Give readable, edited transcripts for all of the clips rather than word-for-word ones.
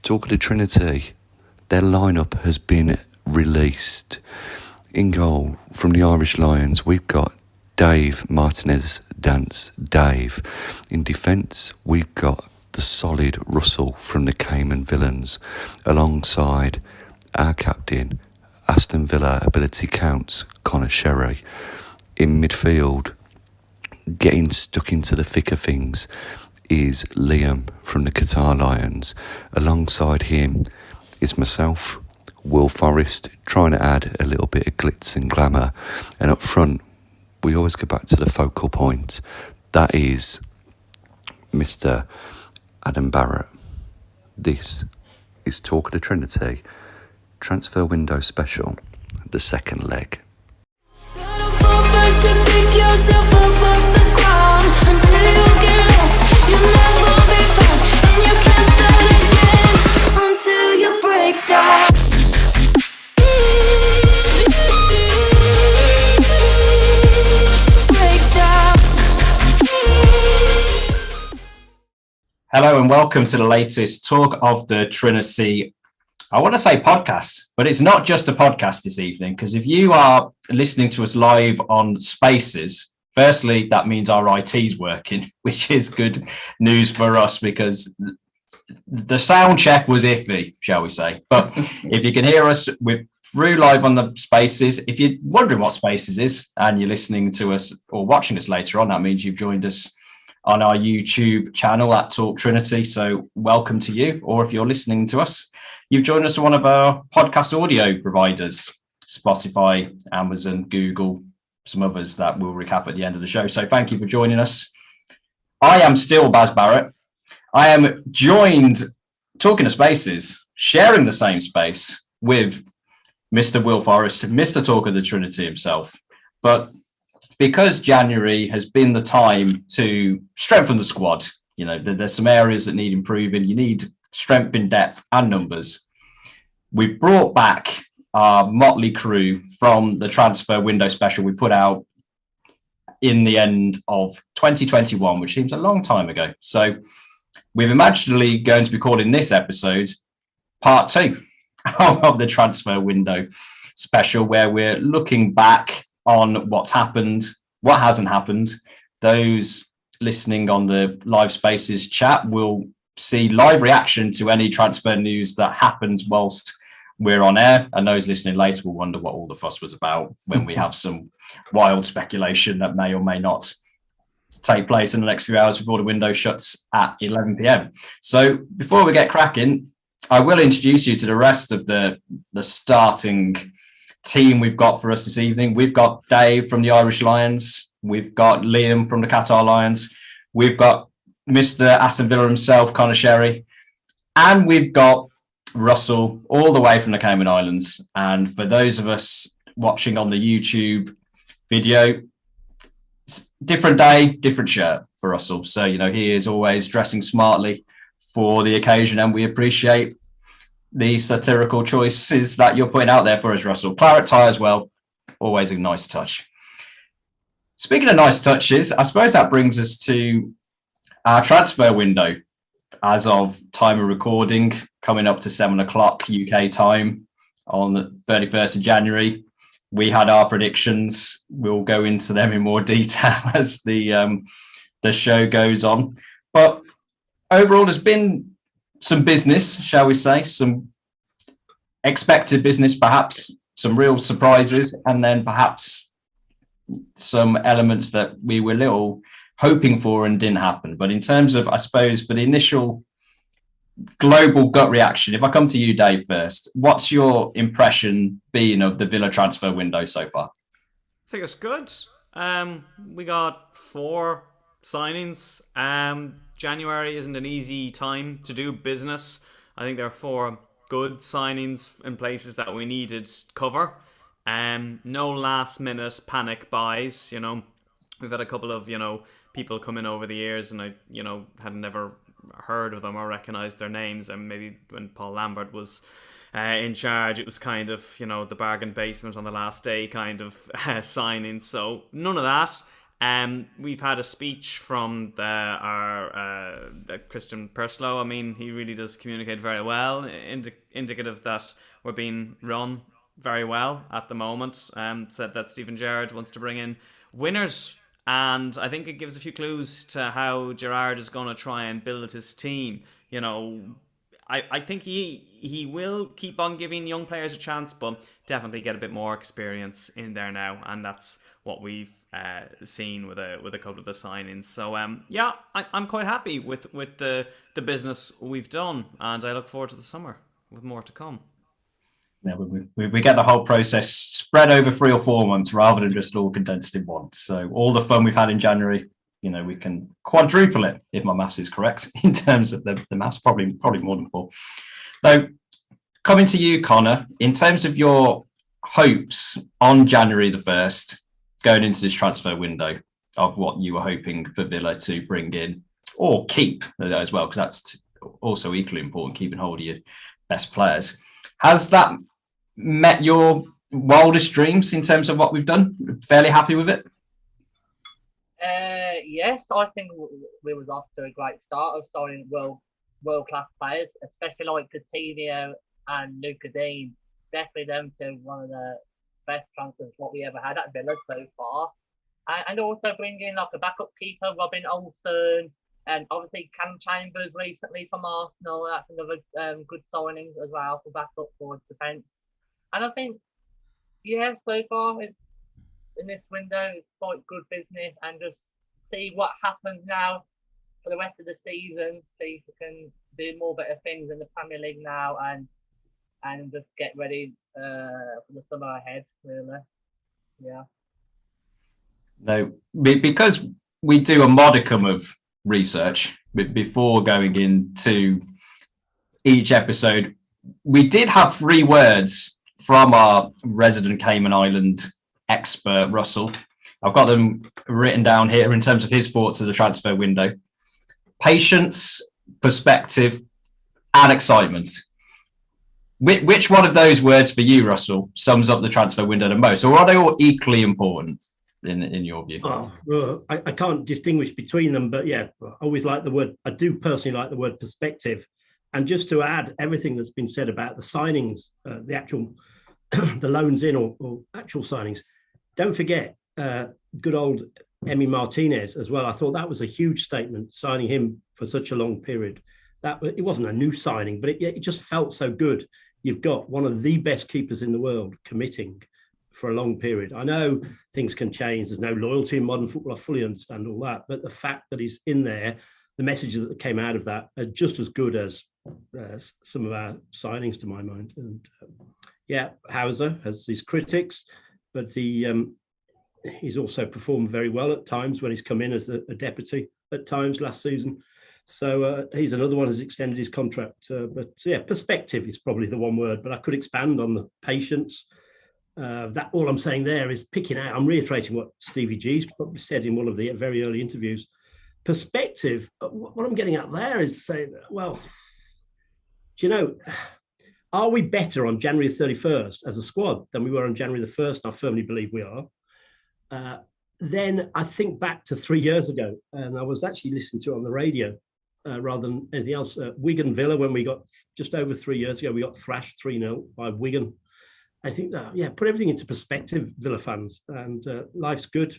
Talk of the Trinity, their lineup has been released. In goal from the Irish Lions, we've got Dave Martinez, Dance Dave. In defence, we've got the solid Russell from the Cayman Villans, alongside our captain, Aston Villa ability counts, Connor Sherry. In midfield, getting stuck into the thick of things, is Liam from the Qatar Lions. Alongside him is myself, Will Forrest, trying to add a little bit of glitz and glamour. And up front, we always go back to the focal point. That is Mr. Adam Barrett. This is Talk of the Trinity, transfer window special, the second leg. Hello and welcome to the latest Talk of the Trinity. I want to say podcast, but it's not just a podcast this evening, because if you are listening to us live on Spaces, firstly, that means our IT's working, which is good news for us because the sound check was iffy, shall we say. But if you can hear us, we're through live on the Spaces. If you're wondering what Spaces is and you're listening to us or watching us later on, that means you've joined us on our YouTube channel at Talk Trinity. So welcome to you. Or if you're listening to us, you've joined us on one of our podcast audio providers, Spotify, Amazon, Google, some others that we'll recap at the end of the show. So thank you for joining us. I am still Baz Barrett. I am joined, talking to Spaces, sharing the same space with Mr. Will Forrest, Mr. Talk of the Trinity himself. But because January has been the time to strengthen the squad, you know, there's some areas that need improving. You need strength in depth and numbers. We've brought back our motley crew from the transfer window special we put out in the end of 2021, which seems a long time ago. So we've imaginally going to be calling this episode part 2 of the transfer window special, where we're looking back on what's happened, what hasn't happened. Those listening on the Live Spaces chat will see live reaction to any transfer news that happens whilst we're on air, and those listening later will wonder what all the fuss was about when we have some wild speculation that may or may not take place in the next few hours before the window shuts at 11 p.m. So before we get cracking, I will introduce you to the rest of the starting team we've got for us this evening. We've got Dave from the Irish Lions. We've got Liam from the Qatar Lions. We've got Mr. Aston Villa himself, Connor Sherry. And we've got Russell all the way from the Cayman Islands. And for those of us watching on the YouTube video, different day, different shirt for Russell. So, you know, he is always dressing smartly for the occasion, and we appreciate the satirical choices that you're putting out there for us, Russell. Claret tie as well, always a nice touch. Speaking of nice touches, I suppose that brings us to our transfer window. As of time of recording, coming up to 7 o'clock UK time on the 31st of January. We had our predictions. We'll go into them in more detail as the show goes on. But overall, there's been some business, shall we say, some expected business, perhaps some real surprises, and then perhaps some elements that we were little hoping for and didn't happen. But in terms of, I suppose, for the initial global gut reaction, if I come to you, Dave, first, what's your impression been of the Villa transfer window so far? I think it's good. We got 4 signings. January isn't an easy time to do business. I think there are 4 good signings in places that we needed cover. No last minute panic buys. You know, we've had a couple of, you know, people come in over the years and I, you know, had never heard of them or recognized their names. And maybe when Paul Lambert was in charge, it was kind of, you know, the bargain basement on the last day kind of signing. So none of that. We've had a speech from our Christian Perslow. I mean, he really does communicate very well, indicative that we're being run very well at the moment. Said that Stephen Gerrard wants to bring in winners, and I think it gives a few clues to how Gerrard is going to try and build his team. You know, I think he will keep on giving young players a chance, but definitely get a bit more experience in there now, and that's what we've seen with a couple of the signings. So I'm quite happy with the business we've done, and I look forward to the summer with more to come. Yeah, we get the whole process spread over 3 or 4 months rather than just all condensed in once. So all the fun we've had in January, you know, we can quadruple it if my maths is correct in terms of the maths, probably more than 4. So coming to you, Connor, in terms of your hopes on January the 1st, going into this transfer window, of what you were hoping for Villa to bring in or keep as well, because that's also equally important, keeping hold of your best players. Has that met your wildest dreams in terms of what we've done? Fairly happy with it? Yes, I think we was off to a great start of signing world-class players, especially like Coutinho and Luka Dean. Definitely them two, one of the best transfers what we ever had at Villa so far. And also bringing like a backup keeper, Robin Olsen, and obviously Cam Chambers recently from Arsenal. That's another good signing as well for backup forward defence. And I think, yeah, so far in this window, it's quite good business, and just see what happens now for the rest of the season. See if we can do more better things in the Premier League now, and just get ready for the summer ahead, really. Yeah. No, because we do a modicum of research before going into each episode, we did have 3 words from our resident Cayman Island expert, Russell. I've got them written down here in terms of his thoughts of the transfer window: patience, perspective, and excitement. Which one of those words for you, Russell, sums up the transfer window the most, or are they all equally important in your view? Well, I can't distinguish between them, but yeah, I always like the word. I do personally like the word perspective. And just to add everything that's been said about the signings, the actual the loans in or actual signings, don't forget good old Emi Martinez as well. I thought that was a huge statement, signing him for such a long period. That it wasn't a new signing, but it just felt so good. You've got one of the best keepers in the world committing for a long period. I know things can change. There's no loyalty in modern football. I fully understand all that. But the fact that he's in there, the messages that came out of that are just as good as some of our signings, to my mind. And Hauser has his critics, but he's also performed very well at times when he's come in as a deputy at times last season. So he's another one who's extended his contract. Perspective is probably the one word, but I could expand on the patience. That all I'm saying there is picking out. I'm reiterating what Stevie G's probably said in one of the very early interviews. Perspective. What I'm getting at there is saying, well, do you know, are we better on January 31st as a squad than we were on January the 1st? I firmly believe we are. Then I think back to 3 years ago, and I was actually listening to it on the radio rather than anything else. Wigan Villa, when we got just over 3 years ago, we got thrashed 3-0 by Wigan. I think that, put everything into perspective, Villa fans, and life's good.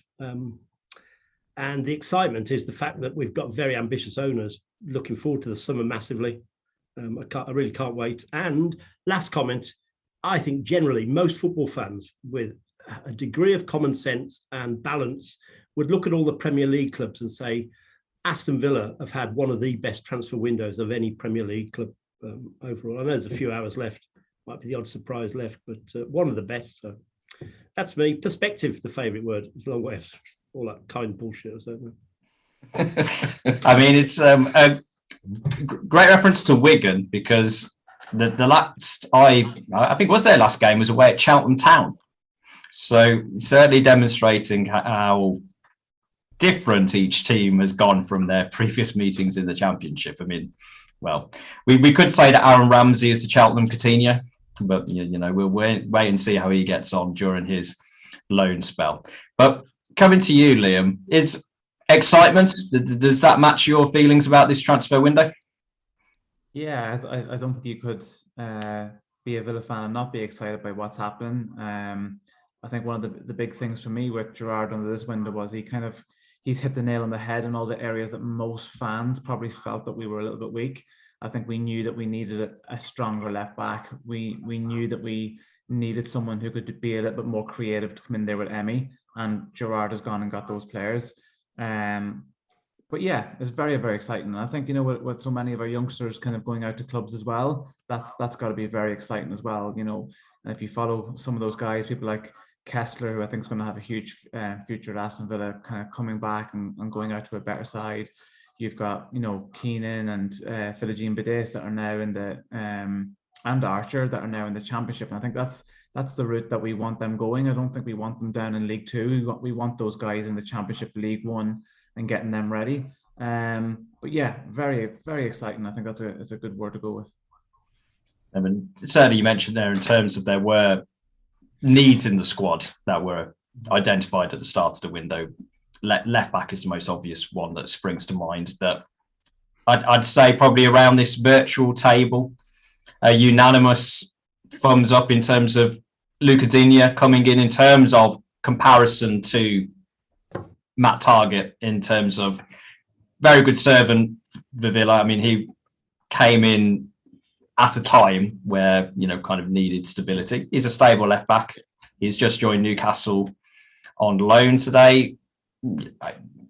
And the excitement is the fact that we've got very ambitious owners looking forward to the summer massively. I really can't wait. And last comment, I think generally most football fans with a degree of common sense and balance would look at all the Premier League clubs and say, Aston Villa have had one of the best transfer windows of any Premier League club overall. I know there's a few hours left, might be the odd surprise left, but one of the best. So that's me. Perspective, the favourite word. It's a long way of all that kind bullshit, I don't know. I mean, it's a great reference to Wigan, because the last, I think was their last game was away at Cheltenham Town. So certainly demonstrating how different each team has gone from their previous meetings in the Championship. I mean, well, we could say that Aaron Ramsey is the Cheltenham Coutinho, but we'll wait and see how he gets on during his loan spell. But coming to you, Liam, is excitement, does that match your feelings about this transfer window? Yeah, I don't think you could be a Villa fan and not be excited by what's happening. I think one of the big things for me with Gerrard under this window was he's hit the nail on the head in all the areas that most fans probably felt that we were a little bit weak. I think we knew that we needed a stronger left back. We knew that we needed someone who could be a little bit more creative to come in there with Emmy, and Gerrard has gone and got those players. But yeah, it's very, very exciting. And I think, with so many of our youngsters kind of going out to clubs as well, that's got to be very exciting as well. And if you follow some of those guys, people like Kessler, who I think is going to have a huge future at Aston Villa, kind of coming back and going out to a better side. You've got, Keenan and Philogene Bides that are now in the and Archer that are now in the Championship. And I think that's the route that we want them going. I don't think we want them down in League Two. We want those guys in the Championship, League One, and getting them ready. But yeah, very, very exciting. I think it's a good word to go with. I mean, certainly you mentioned there in terms of there were needs in the squad that were identified at the start of the window. Left back is the most obvious one that springs to mind. That I'd say probably around this virtual table, a unanimous thumbs up in terms of Luca Digne coming in terms of comparison to Matt Targett, in terms of very good servant for Villa. I mean, he came in at a time where, kind of needed stability. He's a stable left back. He's just joined Newcastle on loan today.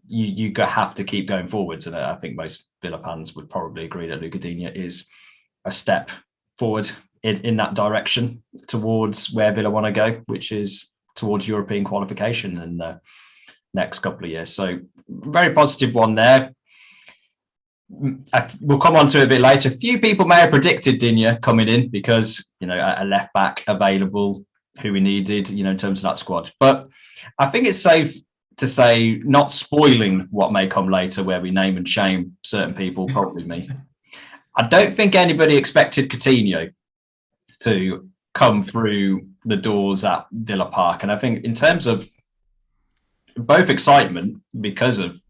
You have to keep going forwards. And I think most Villa fans would probably agree that Luca Digne is a step forward in that direction towards where Villa want to go, which is towards European qualification in the next couple of years. So very positive one there. We'll come on to it a bit later. A few people may have predicted Digne coming in because, a left back available who we needed, in terms of that squad. But I think it's safe to say, not spoiling what may come later where we name and shame certain people, probably me. I don't think anybody expected Coutinho to come through the doors at Villa Park. And I think in terms of both excitement because of,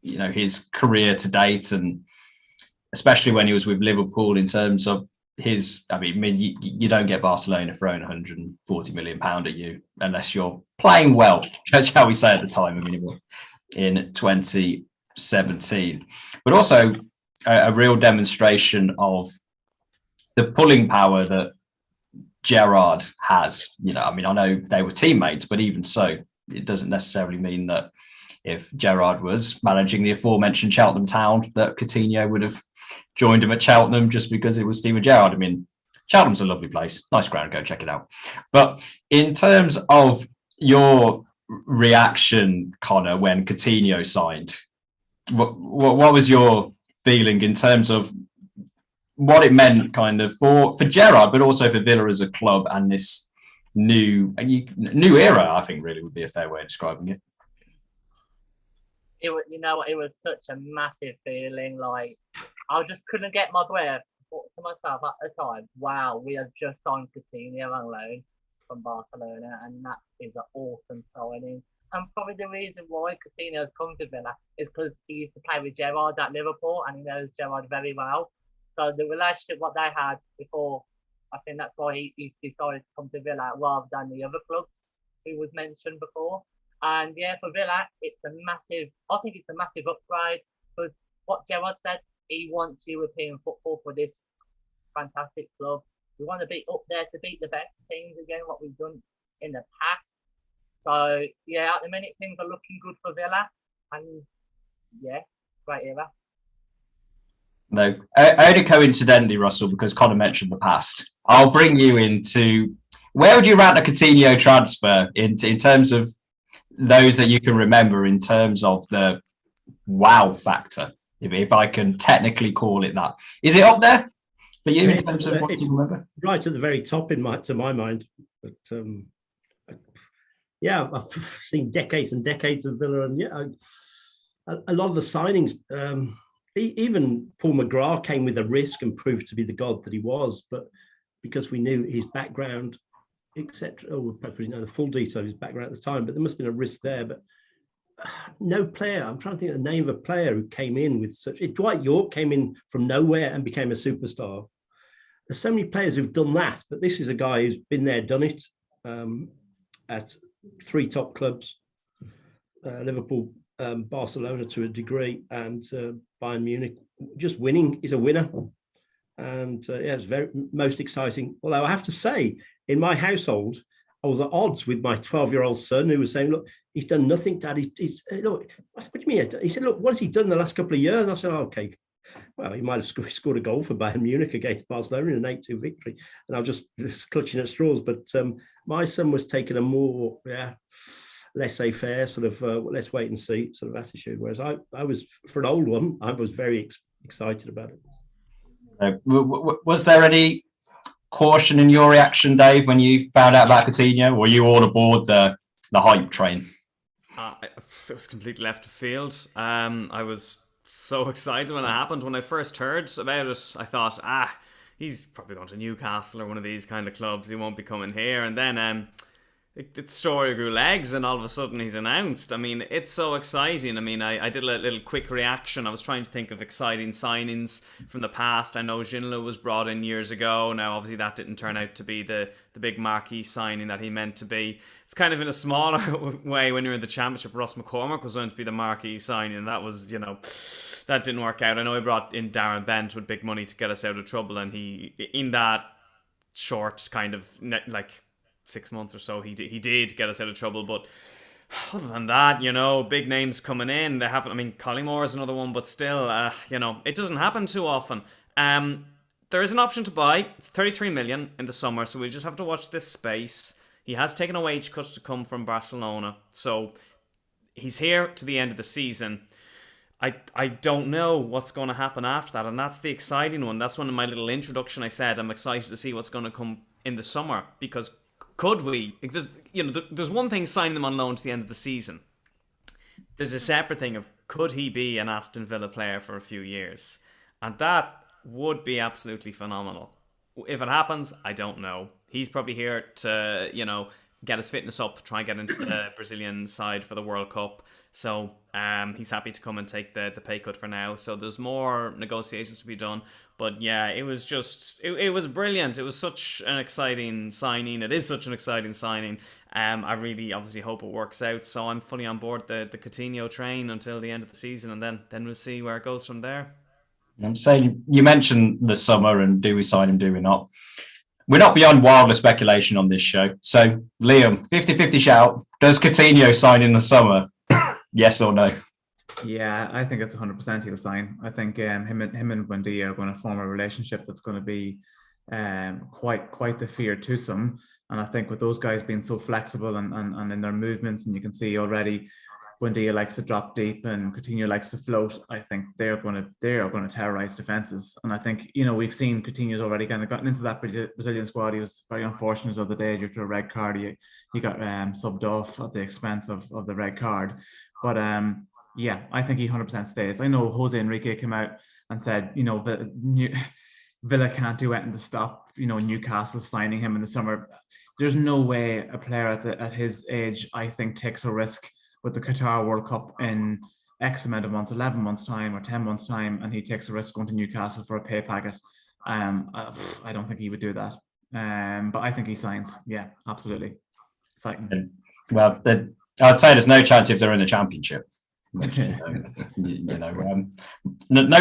his career to date, and especially when he was with Liverpool in terms of you don't get Barcelona throwing £140 million at you unless you're playing well, shall we say at the time, in 2017. But also a real demonstration of the pulling power that Gerrard has. I know they were teammates, but even so, it doesn't necessarily mean that if Gerrard was managing the aforementioned Cheltenham Town, that Coutinho would have joined him at Cheltenham just because it was Steven Gerrard. Cheltenham's a lovely place. Nice ground, go check it out. But in terms of your reaction, Connor, when Coutinho signed, what was your feeling in terms of what it meant kind of for Gerrard, but also for Villa as a club and this new era, I think really would be a fair way of describing it. It was such a massive feeling. Like, I just couldn't get my breath. I thought to myself at the time, wow, we have just signed Coutinho on loan from Barcelona, and that is an awesome signing. And probably the reason why Coutinho has come to Villa is because he used to play with Gerrard at Liverpool, and he knows Gerrard very well. So the relationship what they had before, I think that's why he decided to come to Villa rather than the other clubs who was mentioned before. And yeah, for Villa, I think it's a massive upgrade, because what Gerrard said, he wants European football for this fantastic club. We want to be up there to beat the best teams again, what we've done in the past. So yeah, at the minute things are looking good for Villa, and yeah, great era. No, only coincidentally, Russell, because Connor mentioned the past, I'll bring you into where would you rank the Coutinho transfer in terms of those that you can remember, in terms of the wow factor, if I can technically call it that. Is it up there for you in terms of what you remember? Right at the very top to my mind. But yeah, I've seen decades and decades of Villa, and yeah, a lot of the signings. Even Paul McGrath came with a risk and proved to be the god that he was. But because we knew his background, etc. Oh, we probably know the full detail of his background at the time, but there must have been a risk there. But no player, I'm trying to think of the name of a player who came in with such. Dwight York came in from nowhere and became a superstar. There's so many players who've done that, but this is a guy who's been there, done it, at 3 top clubs, Liverpool, Barcelona to a degree, and Bayern Munich, just winning. He's a winner. And yeah, it's very most exciting. Although I have to say, in my household, I was at odds with my 12-year-old son who was saying, look, he's done nothing, Dad. He's look, what do you mean? He said, look, what has he done in the last couple of years? I said, oh, okay. Well, he might have scored a goal for Bayern Munich against Barcelona in an 8-2 victory. And I was just clutching at straws. But my son was taking a more, laissez-faire sort of, let's wait and see sort of attitude. Whereas I was, for an old one, I was very excited about it. Was there any caution in your reaction, Dave, when you found out about Coutinho? Or were you all aboard the hype train? It was completely left of field. I was so excited when it happened. When I first heard about it, I thought, he's probably going to Newcastle or one of these kind of clubs. He won't be coming here. And then the story grew legs, and all of a sudden he's announced. I mean, it's so exciting. I mean, I did a little quick reaction. I was trying to think of exciting signings from the past. I know Ginla was brought in years ago. Now, obviously, that didn't turn out to be the big marquee signing that he meant to be. It's kind of in a smaller way when you're in the Championship. Ross McCormack was going to be the marquee signing, and that was, that didn't work out. I know he brought in Darren Bent with big money to get us out of trouble, and he, in that short kind of, 6 months or so, he did get us out of trouble. But other than that, big names coming in. They haven't. I mean, Collymore is another one, but still, it doesn't happen too often. There is an option to buy. It's 33 million in the summer, so we just have to watch this space. He has taken a wage cut to come from Barcelona, so he's here to the end of the season. I don't know what's going to happen after that, and that's the exciting one. That's one in my little introduction. I said I'm excited to see what's going to come in the summer, because could we? There's one thing signing them on loan to the end of the season. There's a separate thing of, could he be an Aston Villa player for a few years? And that would be absolutely phenomenal. If it happens, I don't know. He's probably here to, get his fitness up, try and get into the Brazilian side for the World Cup. So he's happy to come and take the pay cut for now. So there's more negotiations to be done. But yeah, it was just, it was brilliant. It was such an exciting signing. It is such an exciting signing. I really obviously hope it works out. So I'm fully on board the Coutinho train until the end of the season. And then we'll see where it goes from there. I'm saying, you mentioned the summer and do we sign him, do we not? We're not beyond wilder speculation on this show. So, Liam, 50-50 shout. Does Coutinho sign in the summer? Yes or no? Yeah, I think it's 100% he'll sign. I think him and Buendia are going to form a relationship that's going to be quite the fear twosome. And I think with those guys being so flexible and in their movements, and you can see already Buendia likes to drop deep and Coutinho likes to float, I think they are going to terrorize defenses. And I think, we've seen Coutinho's already kind of gotten into that Brazilian squad. He was very unfortunate the other day due to a red card. He got subbed off at the expense of the red card. But yeah, I think he 100% stays. I know Jose Enrique came out and said, Villa can't do anything to stop, Newcastle signing him in the summer. There's no way a player at his age, I think, takes a risk with the Qatar World Cup in X amount of months, 11 months time or 10 months time, and he takes a risk going to Newcastle for a pay packet. I don't think he would do that. But I think he signs. Yeah, absolutely. Exciting. Well, I'd say there's no chance if they're in the Championship. No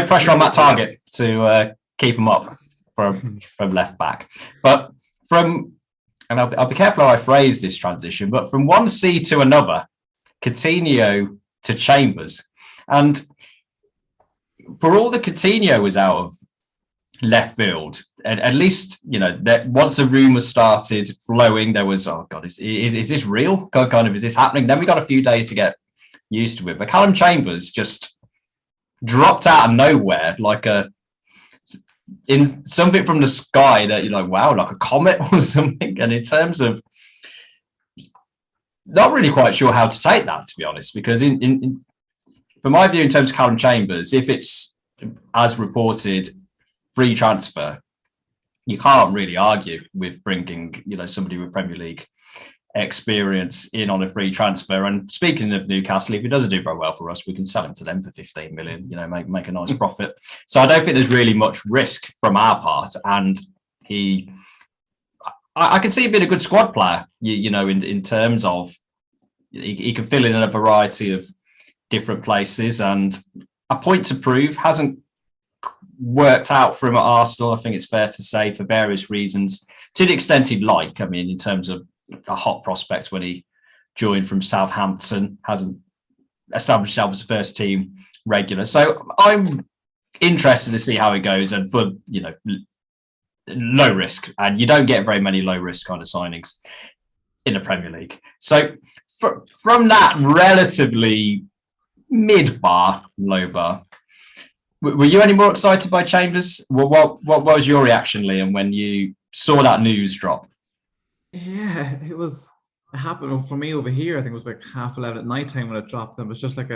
pressure on that target to keep him up from left back. But and I'll be careful how I phrase this transition, but from one C to another, Coutinho to Chambers. And for all the Coutinho was out of left field, at least, that once the rumours started flowing, there was, oh God, is this real? Kind of, is this happening? Then we got a few days to get used to it. But Callum Chambers just dropped out of nowhere, in something from the sky that you're like, wow, like a comet or something. And in terms of, not really quite sure how to take that, to be honest, because from my view, in terms of Callum Chambers, if it's as reported, free transfer, you can't really argue with bringing, somebody with Premier League experience in on a free transfer. And speaking of Newcastle, if he doesn't do very well for us, we can sell him to them for 15 million, make a nice profit. So I don't think there's really much risk from our part. And I can see him being a good squad player, in terms of he can fill in a variety of different places, and a point to prove hasn't worked out for him at Arsenal. I think it's fair to say, for various reasons, to the extent he'd like. I mean, in terms of a hot prospect when he joined from Southampton, hasn't established himself as a first team regular. So I'm interested to see how it goes, and for low risk, and you don't get very many low risk kind of signings in the Premier League. So from that relatively low bar, were you any more excited by Chambers? Well, what was your reaction, Liam, when you saw that news drop? Yeah, it happened for me over here. I think it was like 11:30 at night time when it dropped. And it was just like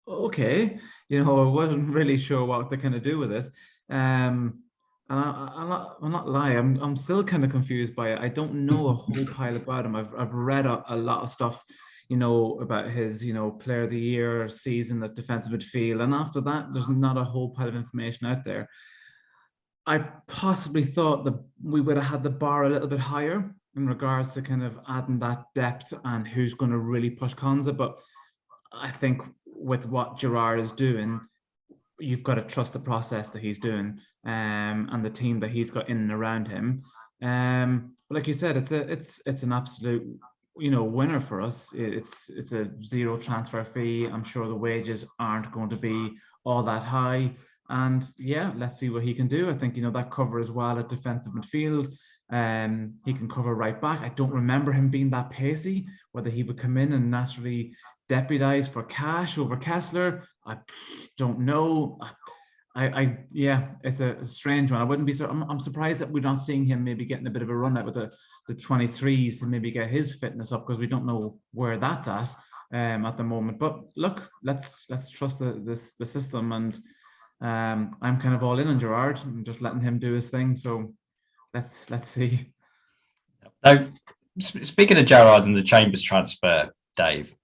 okay, I wasn't really sure what to kind of do with it. And I'm not lying. I'm still kind of confused by it. I don't know a whole pile about him. I've read a lot of stuff, about his, player of the year season at defensive midfield. And after that, there's not a whole pile of information out there. I possibly thought that we would have had the bar a little bit higher in regards to kind of adding that depth and who's going to really push Konza. But I think with what Gerrard is doing, you've got to trust the process that he's doing, and the team that he's got in and around him. But like you said, it's an absolute winner for us. It's a zero transfer fee. I'm sure the wages aren't going to be all that high, and yeah, let's see what he can do. I think that cover as well at defensive midfield. He can cover right back. I don't remember him being that pacey. Whether he would come in and naturally deputise for Cash over Kessler, I don't know. It's a strange one. I wouldn't be. I'm surprised that we're not seeing him maybe getting a bit of a run out with the 23s and maybe get his fitness up, because we don't know where that's at the moment. But look, let's trust the system, and I'm kind of all in on Gerrard. I'm just letting him do his thing. So let's see. Now, speaking of Gerrard and the Chambers transfer, Dave,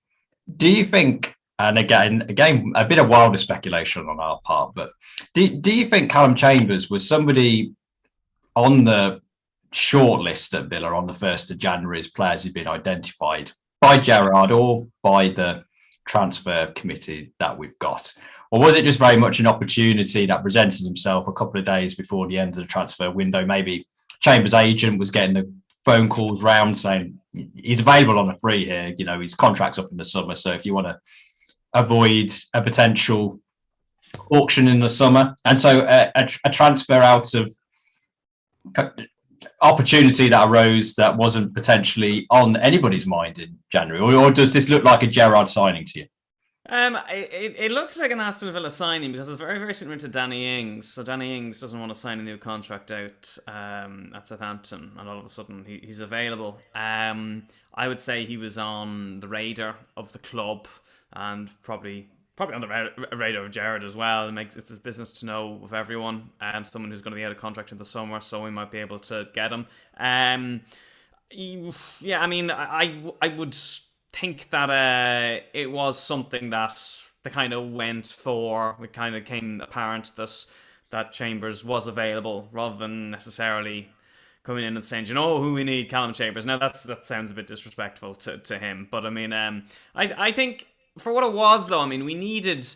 do you think, and again, a bit of wilder speculation on our part, but do you think Callum Chambers was somebody on the short list at Villa on the 1st of January as players who've been identified by Gerrard or by the transfer committee that we've got? Or was it just very much an opportunity that presented himself a couple of days before the end of the transfer window? Maybe Chambers' agent was getting the phone calls round saying he's available on a free here. His contract's up in the summer, so if you want to avoid a potential auction in the summer, and so a transfer out of opportunity that arose that wasn't potentially on anybody's mind in January, or does this look like a Gerrard signing to you? It looks like an Aston Villa signing because it's very, very similar to Danny Ings. So Danny Ings doesn't want to sign a new contract out at Southampton, and all of a sudden he's available. I would say he was on the radar of the club, and probably on the radar of Gerrard as well. It's his business to know of everyone. Someone who's going to be out of contract in the summer, so we might be able to get him. Yeah, I mean, I would think that it was something that they kind of went for. It kind of came apparent that Chambers was available, rather than necessarily coming in and saying, who we need, Callum Chambers. Now that sounds a bit disrespectful to him, but I mean, I think for what it was, though, I mean, we needed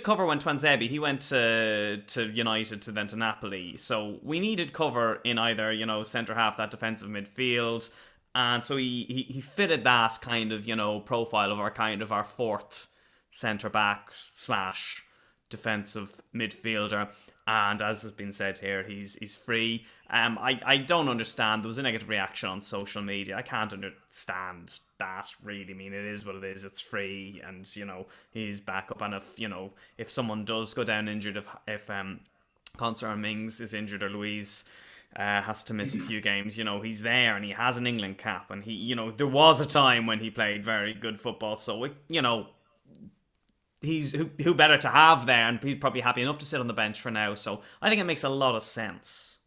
cover when Twanzebe, he went to United, to then to Napoli, so we needed cover in either centre half, that defensive midfield. And so he fitted that kind of, profile of our fourth centre-back / defensive midfielder. And as has been said here, he's free. I don't understand. There was a negative reaction on social media. I can't understand that, really. I mean, it is what it is. It's free, and, he's back up. And if someone does go down injured, if Concert Mings is injured, or Louise has to miss a few games, he's there, and he has an England cap, and he, there was a time when he played very good football, so he's who better to have there, and he's probably happy enough to sit on the bench for now. So I think it makes a lot of sense.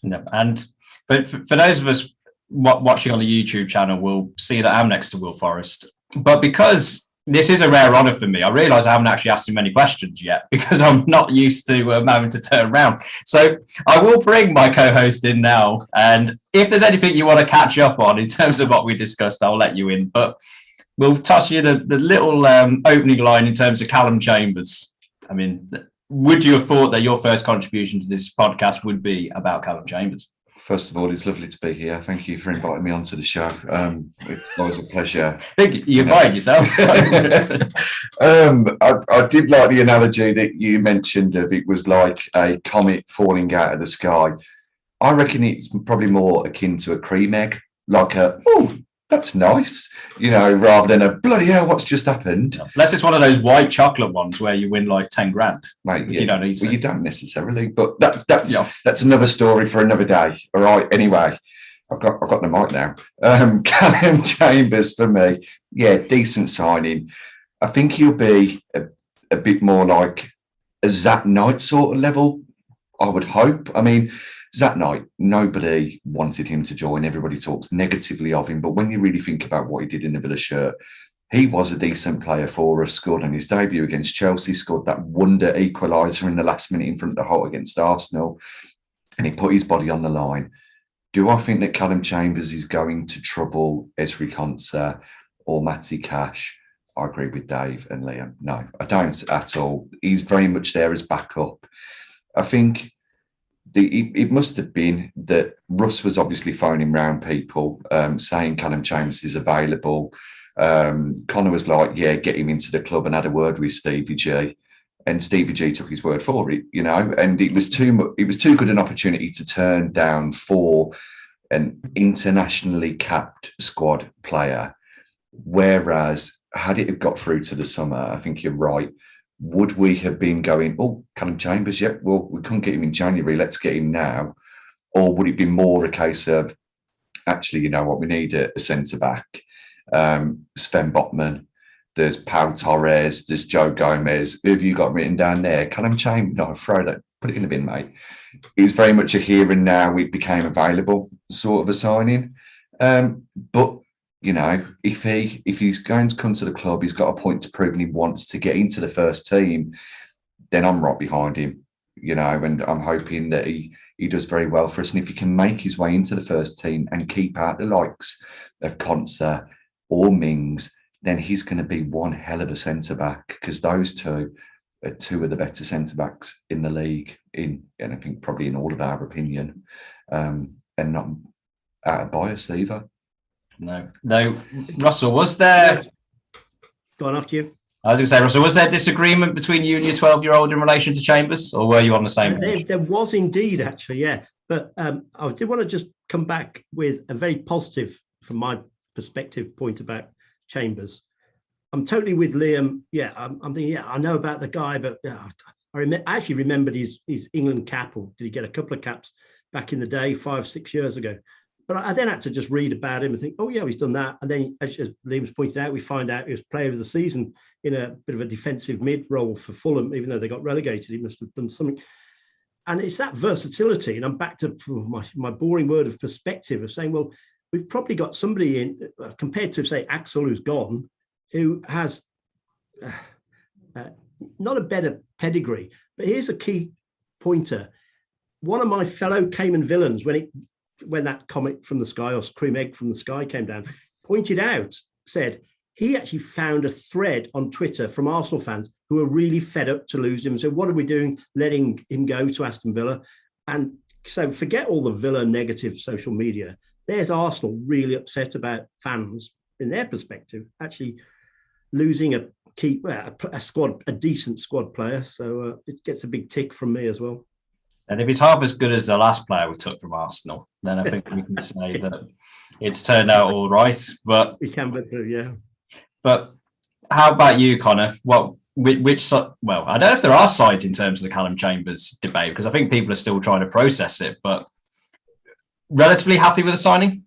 No. And for those of us watching on the YouTube channel, will see that I'm next to Will Forrest. But because this is a rare honour for me, I realise I haven't actually asked him many questions yet because I'm not used to having to turn around. So I will bring my co-host in now. And if there's anything you want to catch up on in terms of what we discussed, I'll let you in. But we'll touch you the little opening line in terms of Callum Chambers. I mean, would you have thought that your first contribution to this podcast would be about Callum Chambers? First of all, it's lovely to be here. Thank you for inviting me onto the show. It's always a pleasure. I think you invited yourself. I did like the analogy that you mentioned of it was like a comet falling out of the sky. I reckon it's probably more akin to a cream egg, like oh, that's nice, rather than a bloody hell, what's just happened. Unless it's one of those white chocolate ones where you win like 10 grand. Mate, you don't need to. Well, you don't necessarily, but that's another story for another day. All right. Anyway, I've got the mic now. Callum Chambers for me, decent signing. I think he'll be a bit more like a Zat Knight sort of level, I would hope. I mean, Zat Knight, nobody wanted him to join. Everybody talks negatively of him. But when you really think about what he did in the Villa shirt, he was a decent player for us, scored on his debut against Chelsea, scored that wonder equaliser in the last minute in front of the hole against Arsenal, and he put his body on the line. Do I think that Callum Chambers is going to trouble Ezri Konsa or Matty Cash? I agree with Dave and Liam. No, I don't at all. He's very much there as backup. I think it must have been that Russ was obviously phoning round people, saying Callum Chambers is available. Connor was like, get him into the club, and had a word with Stevie G. And Stevie G took his word for it, and it was too good an opportunity to turn down for an internationally capped squad player. Whereas, had it have got through to the summer, I think you're right. Would we have been going, Callum Chambers, well, we couldn't get him in January, let's get him now? Or would it be more a case of, actually, you know what, we need a centre-back. Sven Botman, there's Pau Torres, there's Joe Gomez. Who have you got written down there? Callum Chambers, no, throw that, put it in the bin, mate. It's very much a here and now, it became available sort of a signing. But if he's going to come to the club, he's got a point to prove and he wants to get into the first team, then I'm right behind him, and I'm hoping that he does very well for us. And if he can make his way into the first team and keep out the likes of Konsa or Mings, then he's going to be one hell of a centre-back, because those two are two of the better centre-backs in the league, and I think probably in all of our opinion, and not out of bias either. No. Russell, was there... Go on, after you. I was going to say, Russell, was there disagreement between you and your 12-year-old in relation to Chambers, or were you on the same page? There was indeed, actually, yeah. But I did want to just come back with a very positive, from my perspective, point about Chambers. I'm totally with Liam. Yeah, I'm thinking, I know about the guy, but I actually remembered his England cap, or did he get a couple of caps back in the day, 5-6 years ago? But I then had to just read about him and think, he's done that. And then, as Liam's pointed out, we find out he was player of the season in a bit of a defensive mid role for Fulham, even though they got relegated. He must have done something. And it's that versatility. And I'm back to my boring word of perspective of saying, well, we've probably got somebody in, compared to, say, Axel, who's gone, who has not a better pedigree. But here's a key pointer. One of my fellow Cayman Villans, when that comet from the sky, or cream egg from the sky, came down, pointed out, said he actually found a thread on Twitter from Arsenal fans who are really fed up to lose him. So what are we doing letting him go to Aston Villa? And so forget all the Villa negative social media. There's Arsenal really upset about fans, in their perspective, actually losing a decent squad player. So it gets a big tick from me as well. And if he's half as good as the last player we took from Arsenal, then I think we can say that it's turned out all right. But we can, yeah. But how about you, Connor? Which side? Well, I don't know if there are sides in terms of the Callum Chambers debate, because I think people are still trying to process it. But relatively happy with the signing?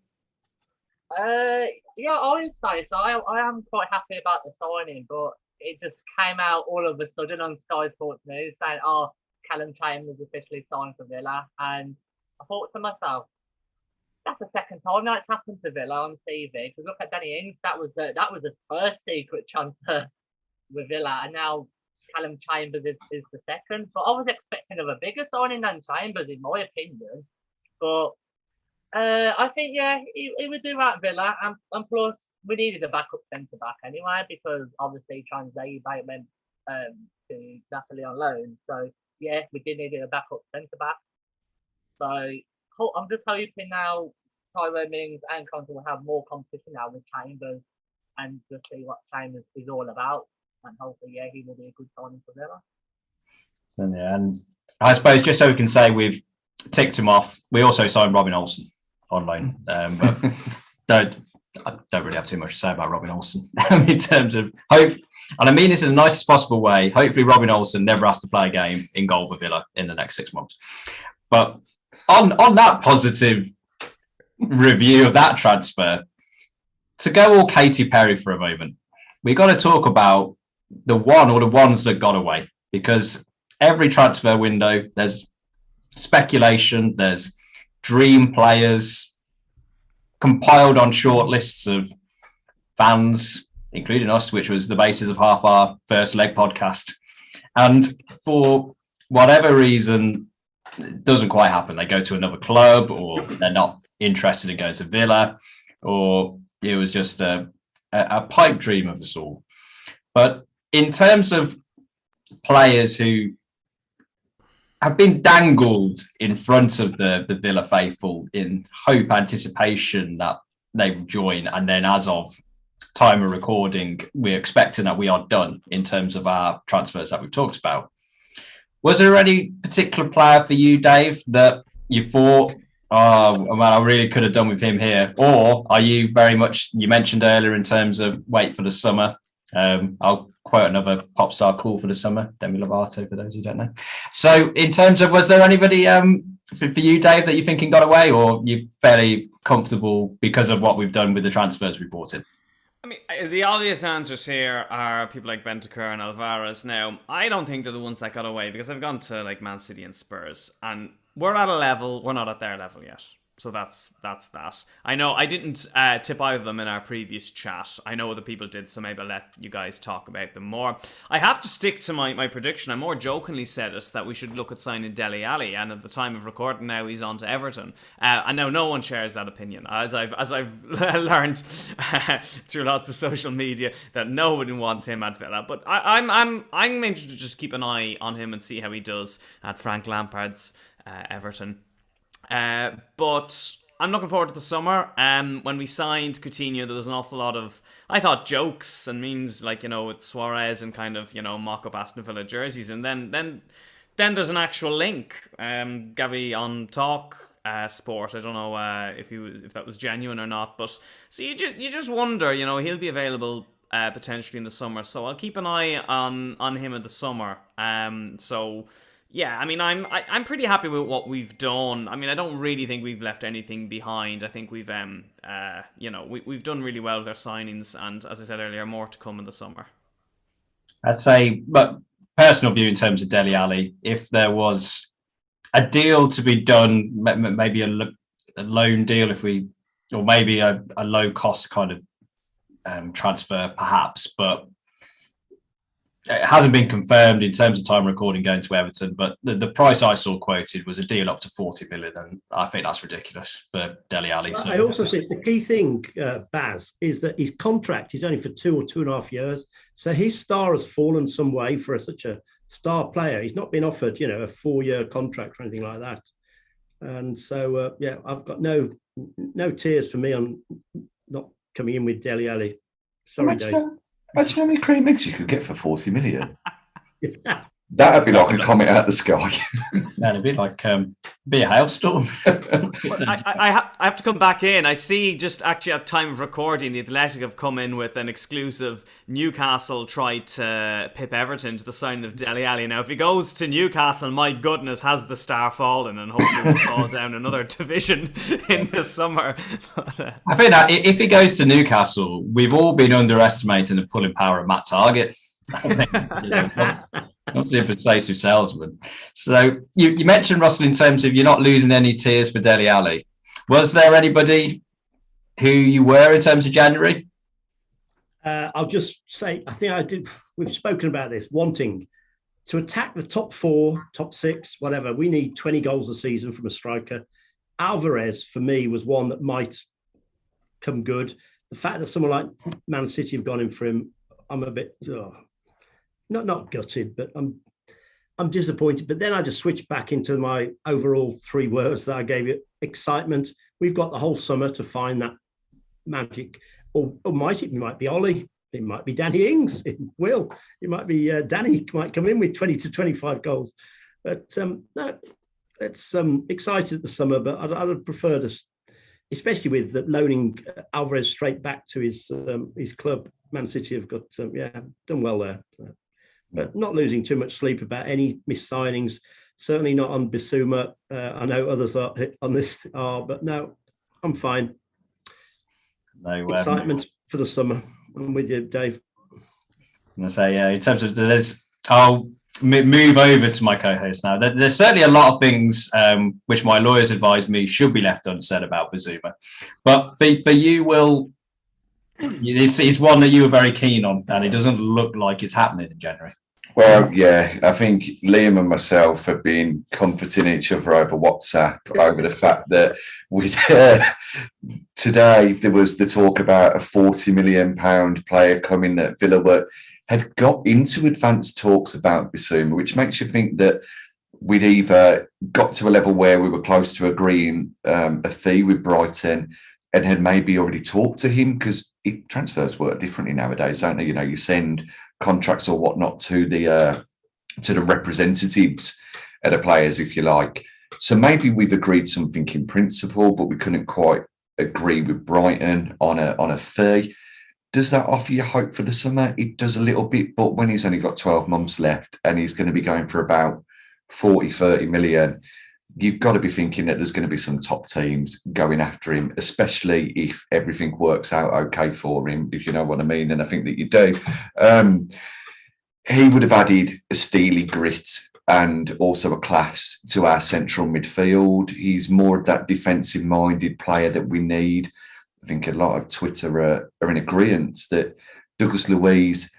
Yeah, I would say so. I am quite happy about the signing, but it just came out all of a sudden on Sky Sports News saying, Callum Chambers officially signed for Villa. And I thought to myself, that's the second time that's happened to Villa on TV. Because look at Danny Ings, that was the first secret transfer with Villa, and now Callum Chambers is the second. But I was expecting of a bigger signing than Chambers, in my opinion. But I think, yeah, he would do right Villa. And plus, we needed a backup centre back anyway, because obviously Translate went to Napoli on loan. So, yeah, we did need a backup centre back. So, I'm just hoping now Tyrone Mings and Conte will have more competition now with Chambers, and just see what Chambers is all about. And hopefully, yeah, he will be a good signing for Villa. So, yeah, and I suppose just so we can say we've ticked him off, we also signed Robin Olsen on loan. But I don't really have too much to say about Robin Olsen in terms of hope. And I mean this in the nicest possible way. Hopefully, Robin Olsen never has to play a game in goal for Villa in the next 6 months. But on that positive review of that transfer, to go all Katy Perry for a moment, we got to talk about the ones that got away, because every transfer window there's speculation, there's dream players compiled on short lists of fans, including us, which was the basis of half our first leg podcast. And for whatever reason, it doesn't quite happen. They go to another club, or they're not interested in going to Villa, or it was just a pipe dream of us all. But in terms of players who have been dangled in front of the Villa faithful in hope, anticipation that they will join, and then as of time of recording, we're expecting that we are done in terms of our transfers that we've talked about. Was there any particular player for you, Dave, that you thought, oh, man, I really could have done with him here? Or are you very much, you mentioned earlier in terms of wait for the summer. I'll quote another pop star call for the summer, Demi Lovato, for those who don't know. So in terms of, was there anybody for you, Dave, that you thinking got away, or you fairly comfortable because of what we've done with the transfers we brought in? I mean, the obvious answers here are people like Bentancur and Alvarez. Now, I don't think they're the ones that got away, because they've gone to like Man City and Spurs, and we're at a level, we're not at their level yet. So that's that. I know I didn't tip either of them in our previous chat. I know other people did, so maybe I'll let you guys talk about them more. I have to stick to my prediction. I more jokingly said it, that we should look at signing Dele Alli, and at the time of recording now, he's on to Everton. I know no one shares that opinion, as I've learned through lots of social media, that no one wants him at Villa. But I'm interested to just keep an eye on him and see how he does at Frank Lampard's Everton. But I'm looking forward to the summer. When we signed Coutinho, there was an awful lot of, I thought, jokes and memes, like, you know, with Suarez and kind of, you know, mock up Aston Villa jerseys. And then there's an actual link. Gavi on Talk Sport. I don't know if that was genuine or not. But so you just wonder, you know, he'll be available potentially in the summer. So I'll keep an eye on him in the summer. Yeah, I mean, I'm pretty happy with what we've done. I mean, I don't really think we've left anything behind. I think we've we've done really well with our signings, and as I said earlier, more to come in the summer. I'd say, but personal view in terms of Dele Alli, if there was a deal to be done, maybe a loan deal, or maybe a low cost kind of transfer, perhaps, but it hasn't been confirmed in terms of time recording going to Everton, but the price I saw quoted was a deal up to 40 million, and I think that's ridiculous for Dele Alli. So I also think the key thing, Baz, is that his contract is only for 2 or 2.5 years. So his star has fallen some way for such a star player. He's not been offered, you know, a 4-year contract or anything like that. And so, yeah, I've got no tears for me on not coming in with Dele Alli. Sorry, Dave. Imagine how many cream eggs you could get for 40 million. That'd be like a comet out of the sky. That'd be like be a hailstorm. I have to come back in. I see, just actually at time of recording, the Athletic have come in with an exclusive. Newcastle tried to pip Everton to the signing of Dele Alli. Now, if he goes to Newcastle, my goodness, has the star fallen, and hopefully we'll fall down another division in the summer. I think that if he goes to Newcastle, we've all been underestimating the pulling power of Matt Targett. Not the persuasive salesman. So you mentioned, Russell, in terms of you're not losing any tears for Dele Alli. Was there anybody who you were in terms of January? I'll just say, I think I did. We've spoken about this, wanting to attack the top 4, top 6, whatever. We need 20 goals a season from a striker. Alvarez, for me, was one that might come good. The fact that someone like Man City have gone in for him, I'm a bit not gutted, but I'm disappointed. But then I just switched back into my overall 3 words that I gave you: excitement. We've got the whole summer to find that magic. Or it might be Ollie. It might be Danny Ings. It might be Danny might come in with 20 to 25 goals. But no, it's excited at the summer. But I'd prefer to, especially with loaning Alvarez straight back to his club. Man City have got done well there. But not losing too much sleep about any missed signings. Certainly not on Bissouma. I know others are on this but no, I'm fine. No excitement for the summer. I'm with you, Dave. I'm going to say, in terms of I'll move over to my co-host now. There's certainly a lot of things which my lawyers advise me should be left unsaid about Bissouma. But for you, Will, it's one that you were very keen on, and it doesn't look like it's happening in January. Well, yeah, I think Liam and myself have been comforting each other over WhatsApp over the fact that today there was the talk about a £40 million player coming that Villa had got into advanced talks about Bissouma, which makes you think that we'd either got to a level where we were close to agreeing a fee with Brighton and had maybe already talked to him, because transfers work differently nowadays, don't they? You know, you send contracts or whatnot to the representatives of the players, if you like. So maybe we've agreed something in principle, but we couldn't quite agree with Brighton on a fee. Does that offer you hope for the summer? It does a little bit, but when he's only got 12 months left and he's going to be going for about 40-30 million, you've got to be thinking that there's going to be some top teams going after him, especially if everything works out okay for him, if you know what I mean. And I think that you do. He would have added a steely grit and also a class to our central midfield. He's more of that defensive-minded player that we need. I think a lot of Twitter are in agreement that Douglas Luiz,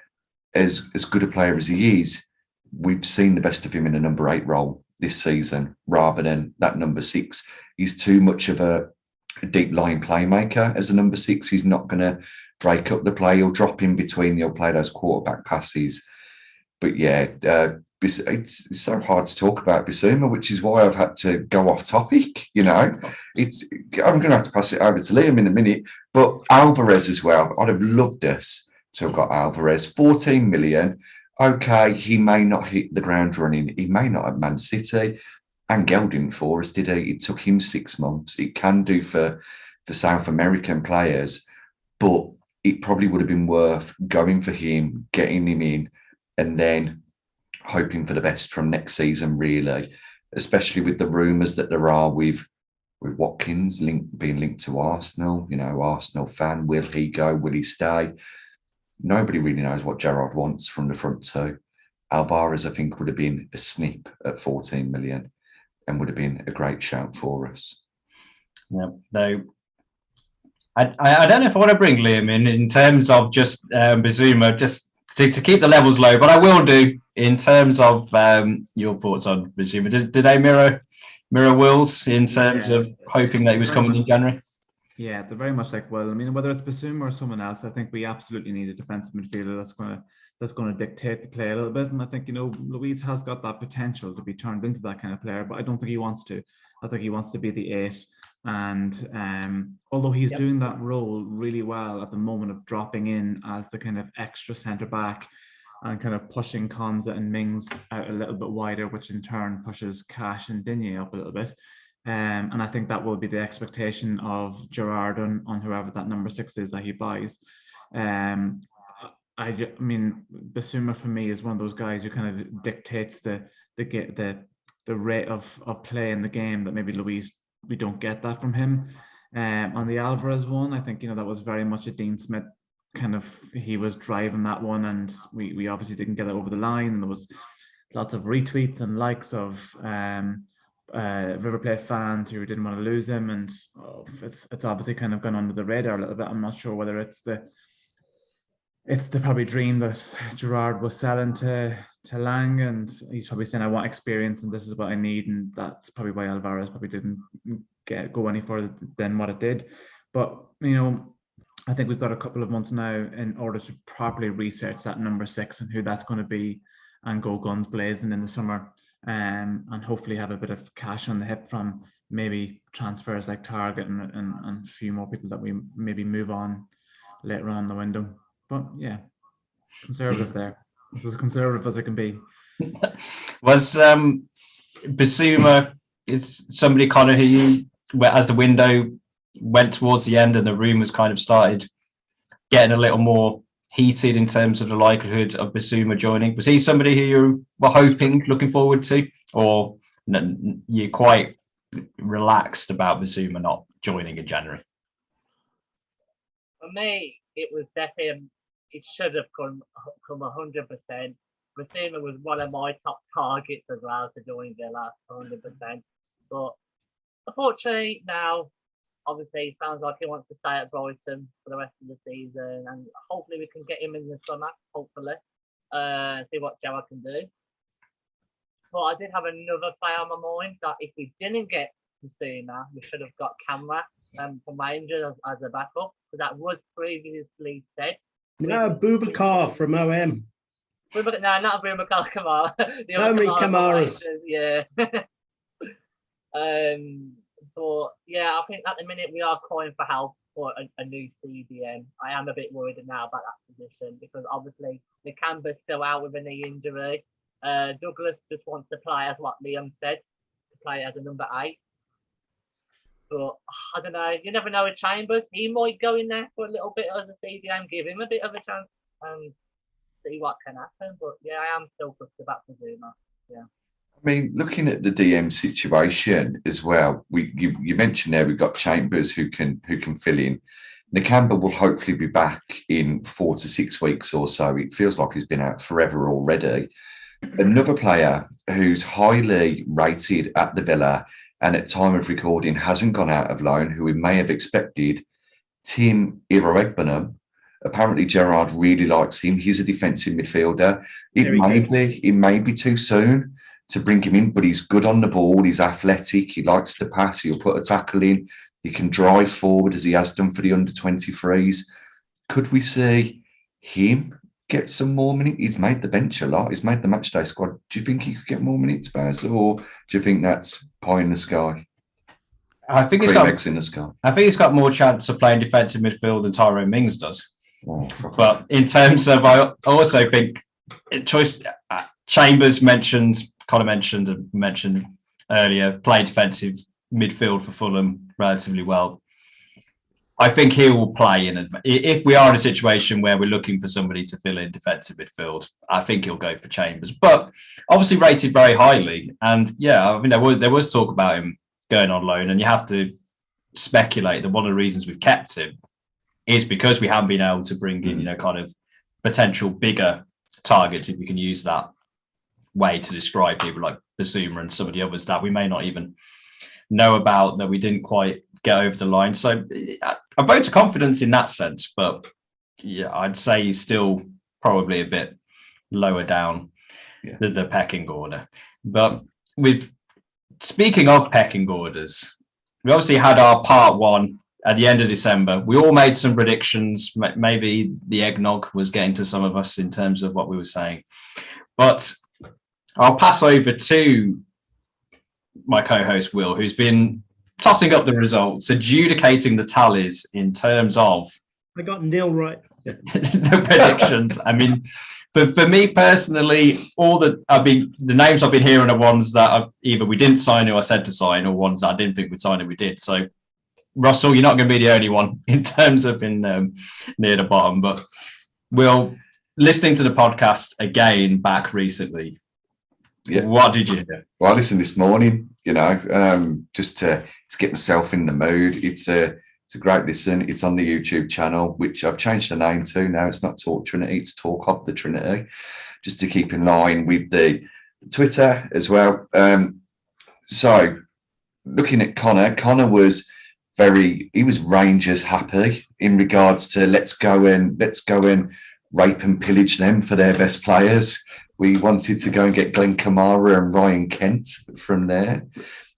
as good a player as he is, we've seen the best of him in a number 8 role this season rather than that number 6. He's too much of a deep line playmaker as a number 6. He's not going to break up the play. He'll drop in between. He'll play those quarterback passes. But yeah, it's so hard to talk about Bissouma, which is why I've had to go off topic. You know, I'm going to have to pass it over to Liam in a minute. But Alvarez as well. I'd have loved us to have got Alvarez. 14 million. Okay, he may not hit the ground running. He may not have Man City. Angel didn't for us, did he? It took him 6 months. It can do for South American players, but it probably would have been worth going for him, getting him in, and then hoping for the best from next season, really, especially with the rumours that there are with Watkins being linked to Arsenal. You know, Arsenal fan, will he go? Will he stay? Nobody really knows what Gerrard wants from the front 2. Alvarez, I think, would have been a snip at 14 million and would have been a great shout for us. Yeah, though I don't know if I want to bring Liam in terms of just Bissouma, just to keep the levels low, but I will do in terms of your thoughts on Bissouma. Did they mirror Will's in terms of hoping that he was coming in January? Yeah, they're very much like Will. I mean, whether it's Bissouma or someone else, I think we absolutely need a defensive midfielder that's going to dictate the play a little bit. And I think, you know, Luiz has got that potential to be turned into that kind of player, but I don't think he wants to. I think he wants to be the 8. And although he's doing that role really well at the moment of dropping in as the kind of extra centre back and kind of pushing Konza and Mings out a little bit wider, which in turn pushes Cash and Digne up a little bit. And I think that will be the expectation of Gerrard on whoever that number 6 is that he buys. I mean, Bissouma for me is one of those guys who kind of dictates the rate of play in the game that maybe Luiz, we don't get that from him. On the Alvarez one, I think, you know, that was very much a Dean Smith kind of he was driving that one, and we obviously didn't get it over the line, and there was lots of retweets and likes of River Plate fans who didn't want to lose him, and it's obviously kind of gone under the radar a little bit. I'm not sure whether it's the probably dream that Gerrard was selling to Lang, and he's probably saying, I want experience and this is what I need, and that's probably why Alvarez probably didn't go any further than what it did. But I think we've got a couple of months now in order to properly research that number 6 and who that's going to be, and go guns blazing in the summer, and hopefully have a bit of cash on the hip from maybe transfers like Target and a few more people that we maybe move on later on in the window. But yeah, conservative there. This is as conservative as it can be. Was Bissouma is somebody, Connor, who you, as the window went towards the end and the rumours kind of started getting a little more heated in terms of the likelihood of Bissouma joining, was he somebody who you were hoping, looking forward to, or you're quite relaxed about Bissouma not joining in January? For me, it was definitely, it should have come 100%. Bissouma was one of my top targets as well to join Villa, 100%. But unfortunately now, obviously, it sounds like he wants to stay at Brighton for the rest of the season, and hopefully we can get him in the summer, hopefully, see what Gerrard can do. But I did have another player on my mind that if we didn't get Bissouma, we should have got Camera from Rangers as a backup. So that was previously said. No, Boubacar from OM. No, not Boubacar Kamara. The How many Kamaras? Yeah. But yeah, I think at the minute we are calling for help for a new CDM. I am a bit worried now about that position because obviously Nakamba's still out with a knee injury. Douglas just wants to play, as what Liam said, to play as a number 8. But I don't know. You never know with Chambers. He might go in there for a little bit as a CDM, give him a bit of a chance and see what can happen. But yeah, I am still fussed about Zuma. Yeah. I mean, looking at the DM situation as well, you mentioned there we've got Chambers who can fill in. Nakamba will hopefully be back in 4 to 6 weeks or so. It feels like he's been out forever already. Another player who's highly rated at the Villa and at time of recording hasn't gone out of loan, who we may have expected, Tim Iroegbunam. Apparently Gerrard really likes him. He's a defensive midfielder. It may be too soon to bring him in, but he's good on the ball. He's athletic. He likes to pass. He'll put a tackle in. He can drive forward as he has done for the under-23s. Could we see him get some more minutes? He's made the bench a lot. He's made the matchday squad. Do you think he could get more minutes, Baz, or do you think that's pie in the sky? I think eggs in the sky. I think he's got more chance of playing defensive midfield than Tyrone Mings does. Oh, but in terms of, I also think Chambers mentioned earlier, play defensive midfield for Fulham relatively well. I think he will play if we are in a situation where we're looking for somebody to fill in defensive midfield, I think he'll go for Chambers, but obviously rated very highly. And yeah, I mean, there was talk about him going on loan, and you have to speculate that one of the reasons we've kept him is because we haven't been able to bring in, kind of potential bigger targets, if you can use that way to describe people like Bissouma and some of the others that we may not even know about, that we didn't quite get over the line. So I vote of confidence in that sense, but yeah, I'd say he's still probably a bit lower down the pecking order. But speaking of pecking orders, we obviously had our part 1 at the end of December. We all made some predictions. Maybe the eggnog was getting to some of us in terms of what we were saying. But I'll pass over to my co-host, Will, who's been tossing up the results, adjudicating the tallies in terms of... I got nil right. No predictions. I mean, for me personally, the names I've been hearing are ones that either we didn't sign who I said to sign, or ones that I didn't think we'd sign and we did. So, Russell, you're not going to be the only one in terms of being near the bottom. But Will, listening to the podcast again back recently, what did you do? Well, I listened this morning, just to get myself in the mood. It's a It's a great listen. It's on the YouTube channel, which I've changed the name to now. It's not Talk Trinity, it's Talk of the Trinity, just to keep in line with the Twitter as well. So looking at Connor was he was Rangers happy in regards to let's go and rape and pillage them for their best players. We wanted to go and get Glenn Kamara and Ryan Kent from there.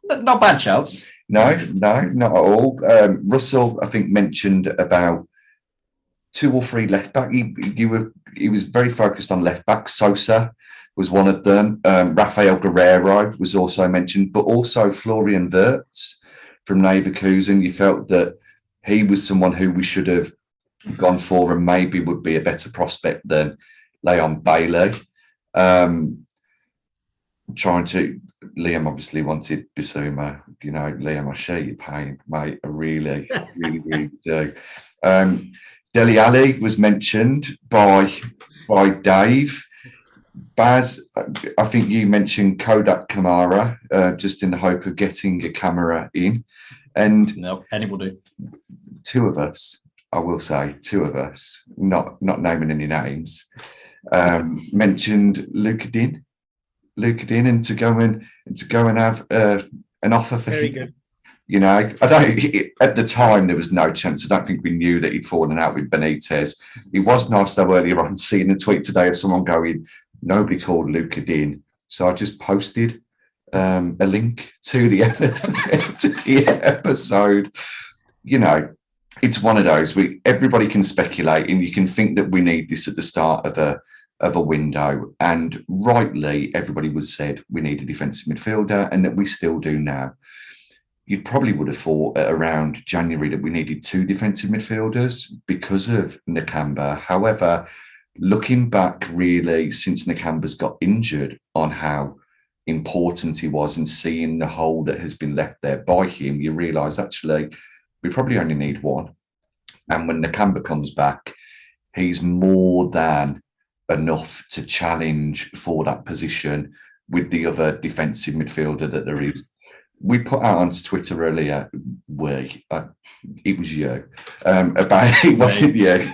Not bad shouts. No, not at all. Russell, I think, mentioned about 2 or 3 left back. He was very focused on left back. Sosa was one of them. Rafael Guerrero was also mentioned, but also Florian Wirtz from Leverkusen. You felt that he was someone who we should have gone for and maybe would be a better prospect than Leon Bailey. Liam obviously wanted Bissouma. You know, Liam, I share your pain, mate. I really do. Dele Alli was mentioned by Dave. Baz, I think you mentioned Kodak Kamara, just in the hope of getting a camera in. And no, any will do. 2 of us, I will say, 2 of us, not naming any names, mentioned Luca Din, and to go and have an offer for Very him. good. You know, at the time there was no chance. I don't think we knew that he'd fallen out with Benitez. It was nice though earlier on seeing a tweet today of someone going, nobody called Luca Din. So I just posted a link to the episode. You know, it's one of those. Everybody can speculate, and you can think that we need this at the start of a window. And rightly, everybody would have said we need a defensive midfielder, and that we still do now. You probably would have thought around January that we needed 2 defensive midfielders because of Nakamba. However, looking back really since Nakamba's got injured on how important he was and seeing the hole that has been left there by him, you realise actually we probably only need 1. And when Nakamba comes back, he's more than enough to challenge for that position with the other defensive midfielder that there is. We put out on Twitter earlier, it was you, about, it wasn't you,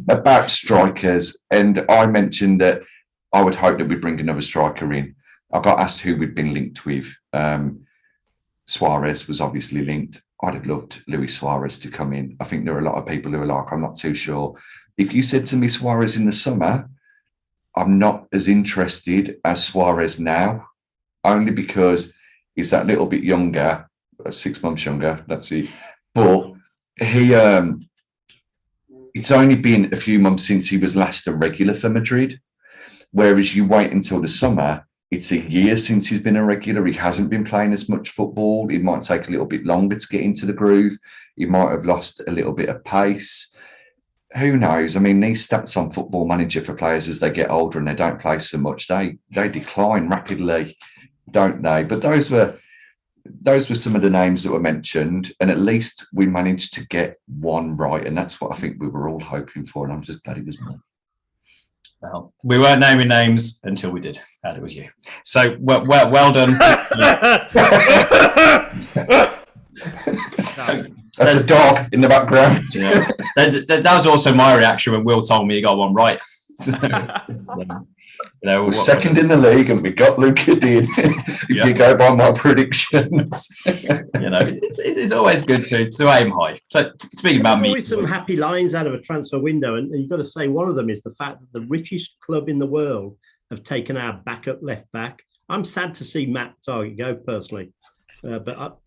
about strikers. And I mentioned that I would hope that we'd bring another striker in. I got asked who we'd been linked with. Suarez was obviously linked. I'd have loved Luis Suarez to come in. I think there are a lot of people who are like, I'm not too sure. If you said to me Suarez in the summer, I'm not as interested as Suarez now, only because he's that little bit younger, 6 months younger, that's it. But it's only been a few months since he was last a regular for Madrid. Whereas you wait until the summer, it's a year since he's been a regular. He hasn't been playing as much football. It might take a little bit longer to get into the groove. He might have lost a little bit of pace. Who knows? I mean, these stats on Football Manager for players as they get older and they don't play so much, they decline rapidly, don't they? But those were some of the names that were mentioned, and at least we managed to get 1 right, and that's what I think we were all hoping for, and I'm just glad it was me. Well, we weren't naming names until we did, and it was you. So well done. That's a dog in the background. Yeah. That was also my reaction when Will told me he got 1 right. We're second in the league, and we got Luca Din. If you go by my predictions, it's always good to aim high. So speaking about me, always some happy lines out of a transfer window, and you've got to say one of them is the fact that the richest club in the world have taken our backup left back. I'm sad to see Matt Targett go personally, but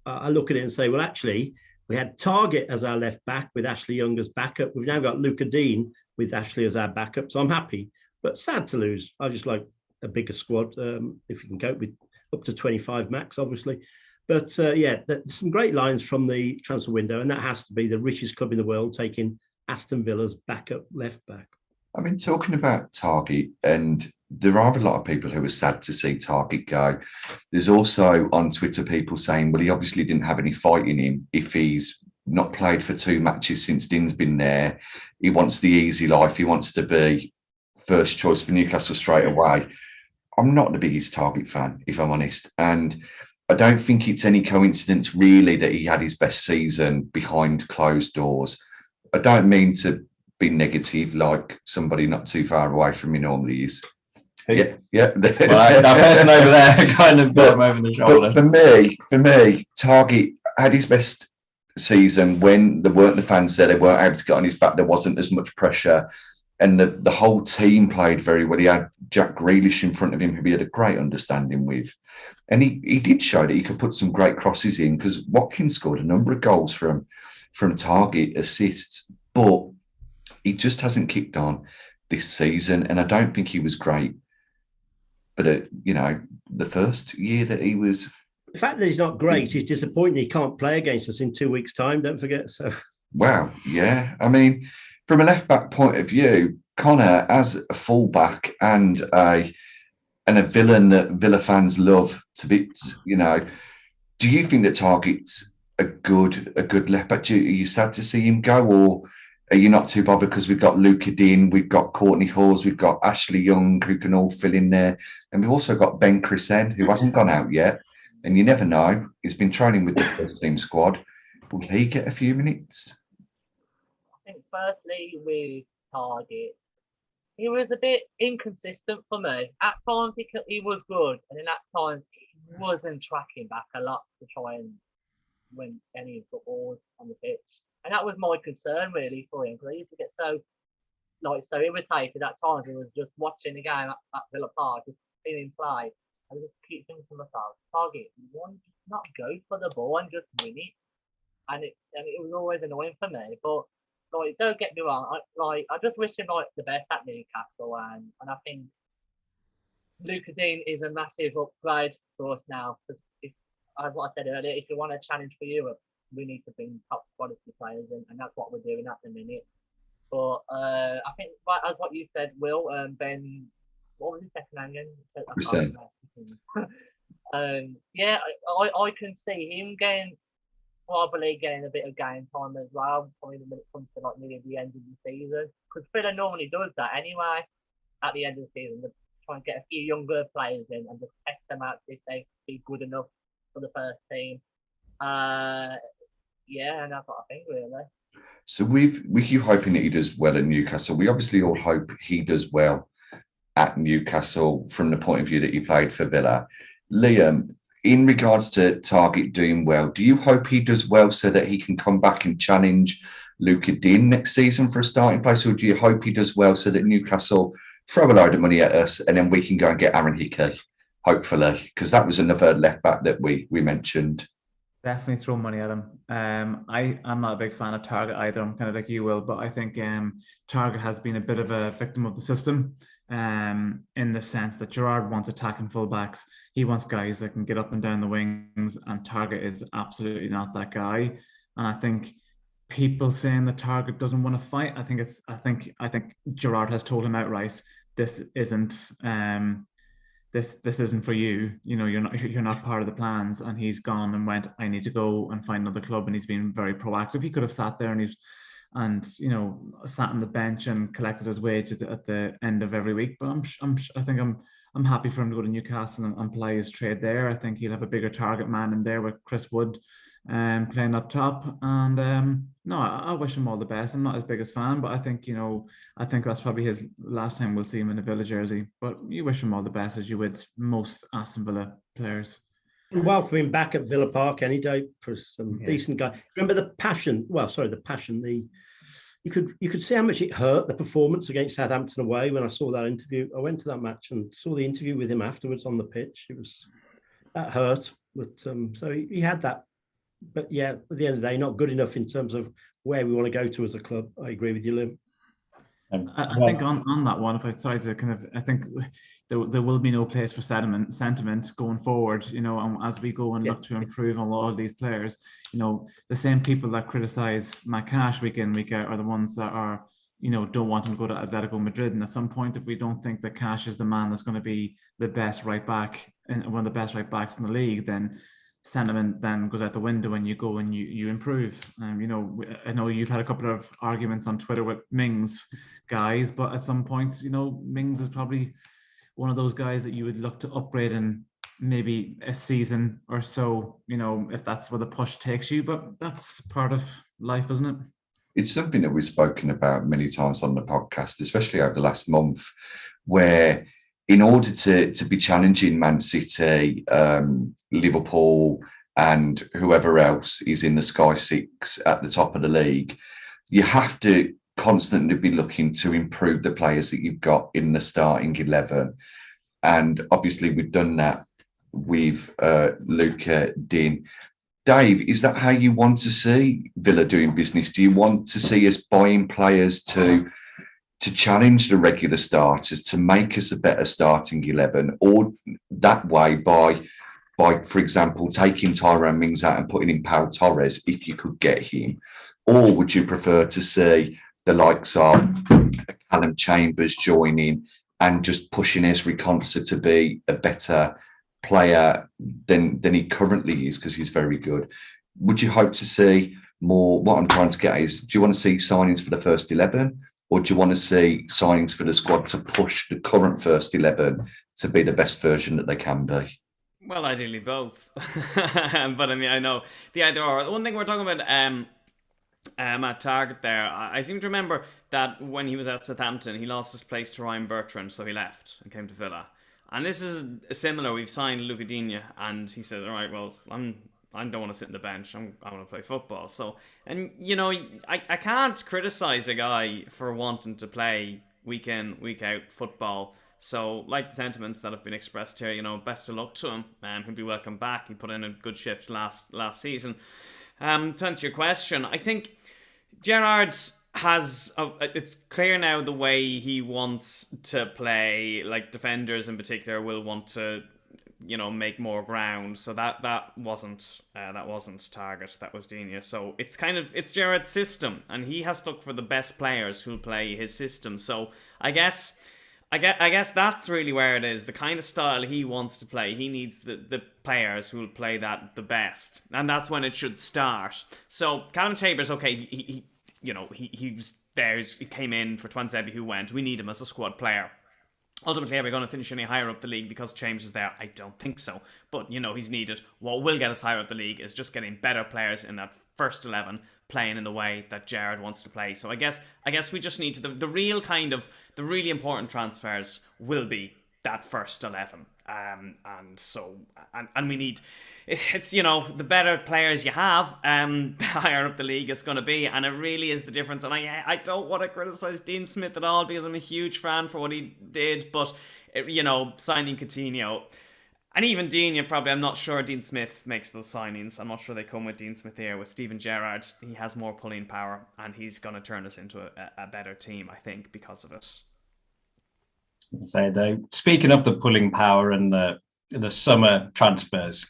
I look at it and say, well, actually, we had Targett as our left back with Ashley Young as backup. We've now got Luca Din with Ashley as our backup, so I'm happy. But sad to lose. I just like a bigger squad, if you can cope with up to 25 max, obviously. But there's some great lines from the transfer window, and that has to be the richest club in the world taking Aston Villa's backup left back. I mean, talking about Targett, and there are a lot of people who are sad to see Targett go. There's also on Twitter people saying, well, he obviously didn't have any fight in him if he's not played for 2 matches since Din's been there. He wants the easy life. He wants to be first choice for Newcastle straight away. I'm not the biggest Targett fan, if I'm honest. And I don't think it's any coincidence really that he had his best season behind closed doors. I don't mean to be negative like somebody not too far away from me normally is. Yeah. Well, that person over there kind of got him over the shoulder. But for me, Target had his best season when there weren't the fans there. They weren't able to get on his back. There wasn't as much pressure. And the whole team played very well. He had Jack Grealish in front of him, who he had a great understanding with. And he did show that he could put some great crosses in, because Watkins scored a number of goals from Target assists. But he just hasn't kicked on this season. And I don't think he was great. But, the first year that he was... The fact that he's not great is disappointing. He can't play against us in 2 weeks' time, don't forget. So, wow, yeah. I mean, from a left-back point of view, Connor, as a full-back and a villain that Villa fans love to bits, do you think that Target's a good left-back? Are you sad to see him go, or are you not too bothered because we've got Luca Dean, we've got Courtney Hawes, we've got Ashley Young, who can all fill in there, and we've also got Ben Chrisen, who hasn't gone out yet. And you never know. He's been training with the first team squad. Will he get a few minutes? I think firstly with Target, he was a bit inconsistent for me. At times he was good, and then at times he wasn't tracking back a lot to try and win any footballs on the pitch. And that was my concern really for him, because I used to get so irritated at times. He was just watching the game at Villa Park, just seeing him play. I just keep thinking to myself, Target, you want to just not go for the ball and just win it. And it was always annoying for me. But don't get me wrong, I just wish him the best at Newcastle, and I think Luca Dean is a massive upgrade for us now. Because as what I said earlier, if you want a challenge for Europe, we need to bring top quality players in, and that's what we're doing at the minute. But I think, as what you said, Will, Ben, what was his second name again? Yeah, I can see him probably getting a bit of game time as well, probably when it comes to near the end of the season. Because Villa normally does that anyway at the end of the season. They try and get a few younger players in and just test them out if they be good enough for the first team. Yeah, and that's what I think really. So with you hoping that he does well at Newcastle, we obviously all hope he does well at Newcastle from the point of view that he played for Villa. Liam, in regards to Target doing well, do you hope he does well so that he can come back and challenge Luca Dean next season for a starting place, or do you hope he does well so that Newcastle throw a load of money at us and then we can go and get Aaron Hickey, hopefully, because that was another left back that we mentioned. Definitely throw money at him. I'm not a big fan of Target either. I'm kind of like you, Will, but I think Target has been a bit of a victim of the system, in the sense that Gerrard wants attacking fullbacks. He wants guys that can get up and down the wings, and Target is absolutely not that guy. And I think people saying that Target doesn't want to fight, I think Gerrard has told him outright, this isn't this isn't for you. You're not part of the plans. And he's gone and went, I need to go and find another club. And he's been very proactive. He could have sat there and sat on the bench and collected his wage at the end of every week. But I'm happy for him to go to Newcastle and play his trade there. I think he'll have a bigger target man in there with Chris Wood playing up top. And I wish him all the best. I'm not his biggest fan, but I think that's probably his last time we'll see him in a Villa jersey. But you wish him all the best, as you would most Aston Villa players. Welcome him back at Villa Park any day for some decent guy. Remember the passion? You could see how much it hurt, the performance against Southampton away. When I saw that interview, I went to that match and saw the interview with him afterwards on the pitch. That hurt, but so he had that. But yeah, at the end of the day, not good enough in terms of where we want to go to as a club. I agree with you, Liam. I think on that one, if I decide to I think there will be no place for sentiment going forward, and as we go and look to improve on a lot of these players, the same people that criticise Matt Cash week in, week out are the ones that are, don't want him to go to Atletico Madrid. And at some point, if we don't think that Cash is the man that's going to be the best right back and one of the best right backs in the league, then sentiment then goes out the window and you go and you improve. I know you've had a couple of arguments on Twitter with Mings guys, but at some point, Mings is probably one of those guys that you would look to upgrade and maybe a season or so, if that's where the push takes you. But that's part of life, isn't it? It's something that we've spoken about many times on the podcast, especially over the last month, where in order to be challenging Man City, Liverpool, and whoever else is in the Sky Six at the top of the league, you have to constantly be looking to improve the players that you've got in the starting 11. And obviously we've done that with Luca Din. Dave, is that how you want to see Villa doing business? Do you want to see us buying players to challenge the regular starters, to make us a better starting 11, or that way by for example, taking Tyrone Mings out and putting in Pau Torres if you could get him? Or would you prefer to see the likes of Callum Chambers joining and just pushing Ezri Konsa to be a better player than he currently is, because he's very good? Would you hope to see more? What I'm trying to get is, do you want to see signings for the first 11, or do you want to see signings for the squad to push the current first 11 to be the best version that they can be? Well, ideally both. But I mean, I know the either or. The one thing we're talking about at Target there, I seem to remember that when he was at Southampton, he lost his place to Ryan Bertrand, so he left and came to Villa. And this is similar. We've signed Luca Digne, and he said, all right, well, I don't want to sit in the bench. I want to play football. So, and I can't criticize a guy for wanting to play week in, week out football. So, like the sentiments that have been expressed here, best of luck to him. He'll be welcome back. He put in a good shift last season. To answer your question, I think Gerrard has it's clear now the way he wants to play. Like, defenders in particular will want to make more ground. So that wasn't Target, that was Digne. So it's Gerrard's system, and he has to look for the best players who'll play his system. So I guess that's really where it is. The kind of style he wants to play, he needs the players who will play that the best, and that's when it should start. So Callum Chambers, okay, he was there. He came in for Twanzebe, who went. We need him as a squad player. Ultimately, are we going to finish any higher up the league because Chambers is there? I don't think so. But, he's needed. What will get us higher up the league is just getting better players in that first 11 playing in the way that Gerrard wants to play. So I guess we just need to... The really important transfers will be that first 11. And we need... It's, the better players you have, the higher up the league it's going to be. And it really is the difference. And I don't want to criticise Dean Smith at all, because I'm a huge fan for what he did. But, signing Coutinho... And even Dean, I'm not sure Dean Smith makes those signings. I'm not sure they come with Dean Smith here. With Steven Gerrard, he has more pulling power, and he's going to turn us into a better team, I think, because of it. So, though, speaking of the pulling power and the summer transfers,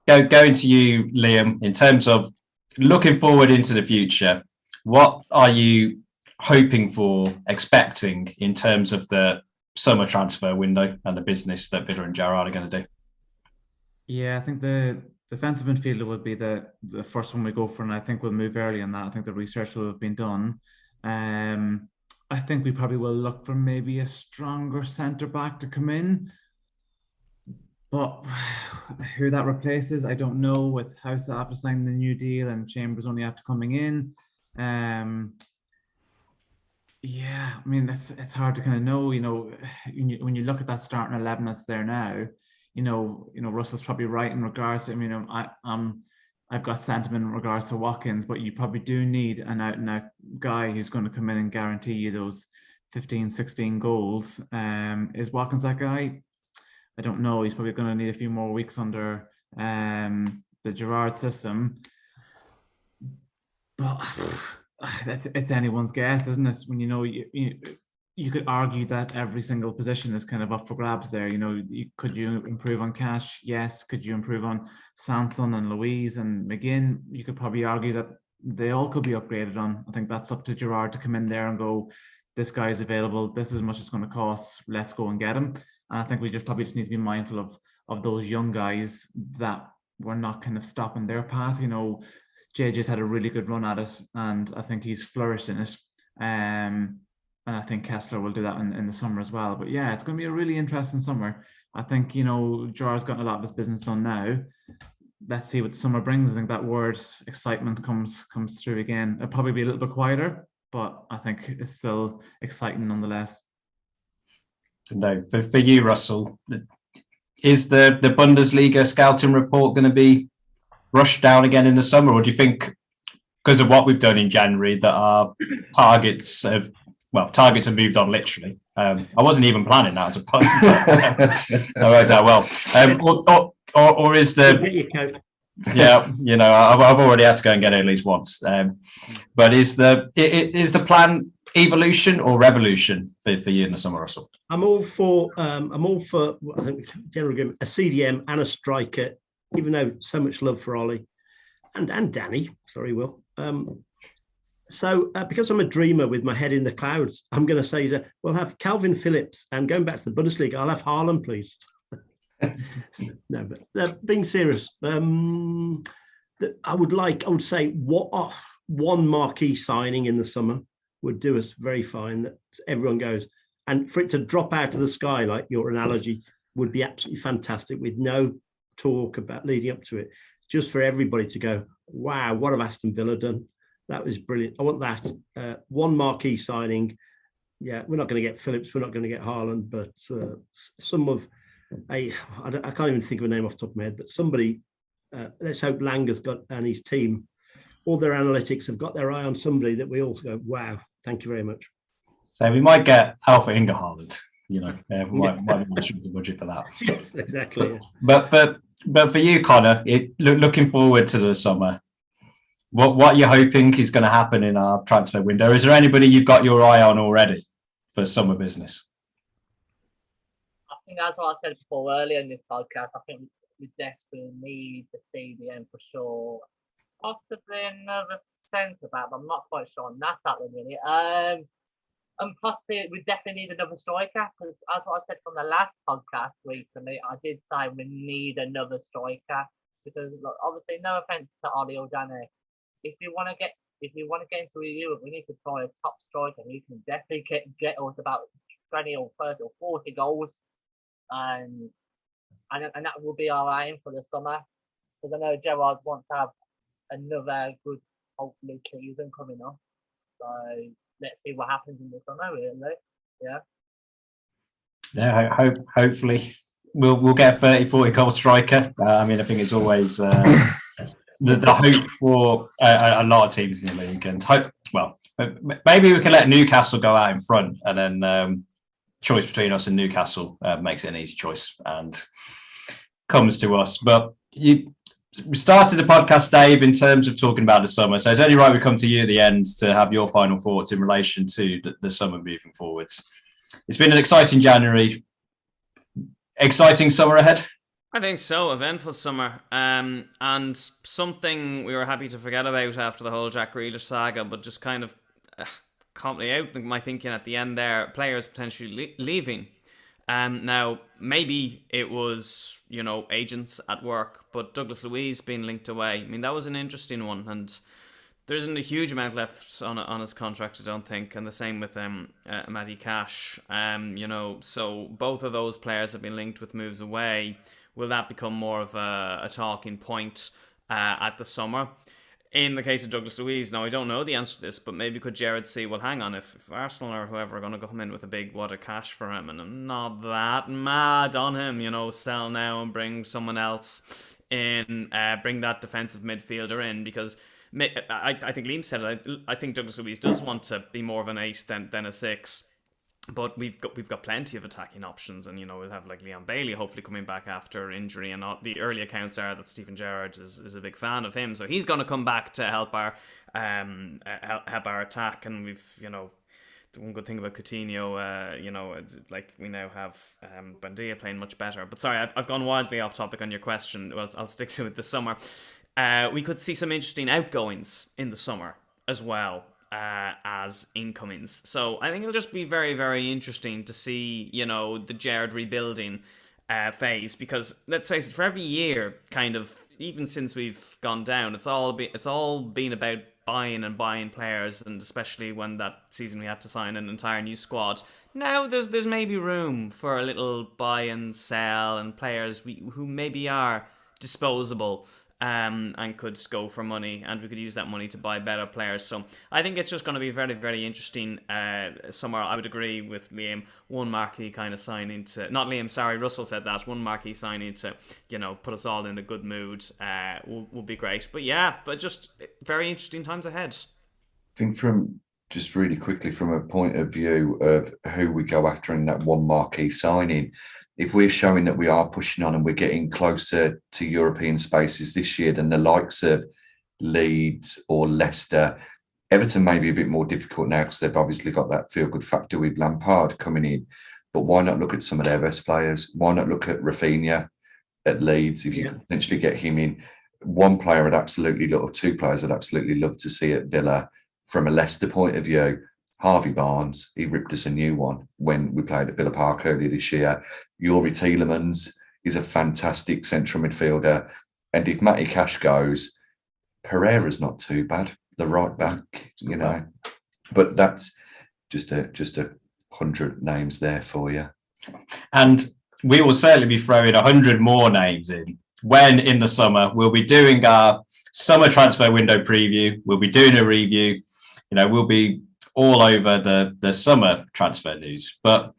going to you, Liam, in terms of looking forward into the future, what are you hoping for, expecting in terms of the summer transfer window and the business that Villa and Gerrard are going to do? Yeah, I think the defensive midfielder will be the first one we go for, and I think we'll move early on that. I think the research will have been done. I think we probably will look for maybe a stronger centre-back to come in. But who that replaces, I don't know, with House after signing the new deal and Chambers only after coming in. Yeah, I mean, it's hard to kind of know, when you look at that starting 11 that's there now, Russell's probably right in regards to, I've got sentiment in regards to Watkins, but you probably do need an out-and-out guy who's going to come in and guarantee you those 15, 16 goals. Is Watkins that guy? I don't know. He's probably going to need a few more weeks under the Gerrard system. But it's anyone's guess, isn't it? When you could argue that every single position is kind of up for grabs there. Could you improve on Cash? Yes. Could you improve on Sanson and Louise and McGinn? You could probably argue that they all could be upgraded on. I think that's up to Gerrard to come in there and go, this guy is available. This is how much it's going to cost. Let's go and get him. And I think we probably just need to be mindful of those young guys that we're not kind of stopping their path. JJ's had a really good run at it, and I think he's flourished in it. And I think Kessler will do that in the summer as well. But yeah, it's going to be a really interesting summer. I think, Gerard's gotten a lot of his business done now. Let's see what the summer brings. I think that word excitement comes through again. It'll probably be a little bit quieter, but I think it's still exciting nonetheless. No, for you, Russell, is the Bundesliga scouting report going to be rushed down again in the summer, or do you think because of what we've done in January that our targets have moved on literally? I wasn't even planning that as a pun. That works out well. Or is the I've already had to go and get it at least once. But is the plan evolution or revolution for you in the summer, Russell? I'm all for I think general agreement, a CDM and a striker, even though so much love for Ollie and Danny. Sorry, Will. So because I'm a dreamer with my head in the clouds, I'm going to say that we'll have Calvin Phillips, and going back to the Bundesliga, I'll have Haaland, please. No, but being serious, I would say what one marquee signing in the summer would do us very fine, that everyone goes, and for it to drop out of the sky, like your analogy, would be absolutely fantastic, with no talk about leading up to it, just for everybody to go, wow, what have Aston Villa done? That was brilliant. I want that one marquee signing. Yeah, we're not going to get Phillips, we're not going to get Haaland, but I can't even think of a name off the top of my head, but somebody, let's hope Langer's got, and his team, all their analytics have got their eye on somebody that we all go, wow, thank you very much. So we might get Alpha Inga Haaland, we might be pushing the budget for that. Yes, exactly. But for you, Connor, looking forward to the summer, what you're hoping is going to happen in our transfer window? Is there anybody you've got your eye on already for summer business? I think that's what I said before earlier in this podcast. I think we desperately need the CDM for sure. Possibly another centre back, but I'm not quite sure on that at the minute. And possibly we definitely need another striker, because as what I said from the last podcast recently, I did say we need another striker, because look, obviously, no offense to Ollie or Danny, if we want to get into Europe, we need to try a top striker who can definitely get us about 20 or 30 or 40 goals, and that will be our aim for the summer, because I know Gerard wants to have another good, hopefully, season coming up. So let's see what happens in the summer, really. Yeah, hopefully we'll get a 30-40 goal striker. I think it's always the hope for a lot of teams in the league, and maybe we can let Newcastle go out in front, and then choice between us and Newcastle makes it an easy choice and comes to us. But we started the podcast, Dave, in terms of talking about the summer, so it's only right we come to you at the end to have your final thoughts in relation to the summer moving forwards. It's been an exciting January. Exciting summer ahead? I think so. Eventful summer. And something we were happy to forget about after the whole Jack Grealish saga, but just kind of caught me out my thinking at the end there. Players potentially leaving. Now, maybe it was, agents at work, but Douglas Luiz being linked away. That was an interesting one, and there isn't a huge amount left on his contract, I don't think, and the same with Matty Cash. So both of those players have been linked with moves away. Will that become more of a talking point at the summer? In the case of Douglas Luiz, now I don't know the answer to this, but maybe could Jared see, well, hang on, if Arsenal or whoever are going to come in with a big wad of cash for him, and I'm not that mad on him, sell now and bring someone else in, bring that defensive midfielder in, because I think Liam said it, I think Douglas Luiz does want to be more of an 8 than a 6. But we've got plenty of attacking options, and we'll have like Leon Bailey hopefully coming back after injury, and the early accounts are that Stephen Gerrard is a big fan of him, so he's going to come back to help our attack. And we've the one good thing about Coutinho, like we now have Buendia playing much better. But sorry, I've gone wildly off topic on your question. Well, I'll stick to it this summer. We could see some interesting outgoings in the summer as well as incomings. So I think it'll just be very, very interesting to see, the Gerrard rebuilding phase, because let's face it, for every year, kind of, even since we've gone down, it's all been about buying players, and especially when that season we had to sign an entire new squad. Now there's maybe room for a little buy and sell, and players who maybe are disposable and could go for money, and we could use that money to buy better players. So I think it's just going to be very, very interesting summer. I would agree with Liam. One marquee kind of signing to, not Liam, sorry, Russell said that. One marquee signing to, put us all in a good mood will be great. But just very interesting times ahead. I think just really quickly from a point of view of who we go after in that one marquee signing, if we're showing that we are pushing on and we're getting closer to European spaces this year than the likes of Leeds or Leicester, Everton may be a bit more difficult now because they've obviously got that feel-good factor with Lampard coming in. But why not look at some of their best players? Why not look at Rafinha at Leeds if you can potentially get him in? One player I'd absolutely love, or two players I'd absolutely love to see at Villa from a Leicester point of view. Harvey Barnes, he ripped us a new one when we played at Villa Park earlier this year. Youri Tielemans is a fantastic central midfielder. And if Matty Cash goes, Pereira's not too bad, the right back, But that's just a 100 names there for you. And we will certainly be throwing 100 more names in when in the summer we'll be doing our summer transfer window preview. We'll be doing a review. We'll be all over the summer transfer news. But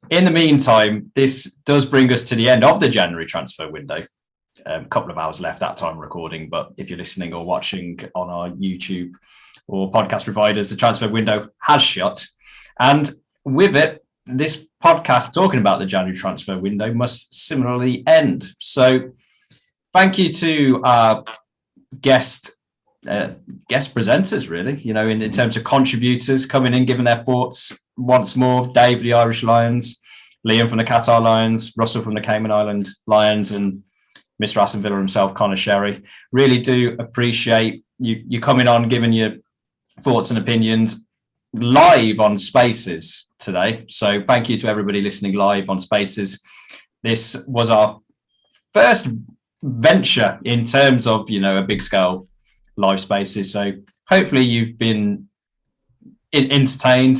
in the meantime, this does bring us to the end of the January transfer window. A couple of hours left that time recording, but if you're listening or watching on our YouTube or podcast providers, the transfer window has shut. And with it, this podcast talking about the January transfer window must similarly end. So thank you to our guest presenters, really, in terms of contributors coming in, giving their thoughts once more. Dave, the Irish Lions, Liam from the Qatar Lions, Russell from the Cayman Island Lions, and Mr. Aston Villa himself, Connor Sherry. Really do appreciate you coming on, giving your thoughts and opinions live on Spaces today. So thank you to everybody listening live on Spaces. This was our first venture in terms of, a big scale live Spaces. So hopefully you've been entertained,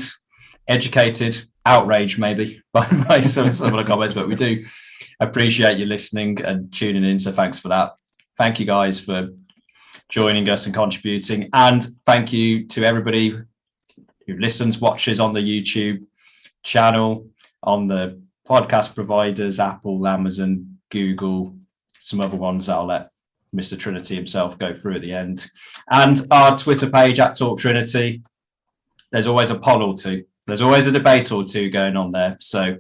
educated, outraged maybe by some of the comments, but we do appreciate you listening and tuning in. So thanks for that. Thank you guys for joining us and contributing. And thank you to everybody who listens, watches on the YouTube channel, on the podcast providers, Apple, Amazon, Google, some other ones that I'll let Mr. Trinity himself go through at the end. And our Twitter page at Talk Trinity. There's always a poll or two. There's always a debate or two going on there. So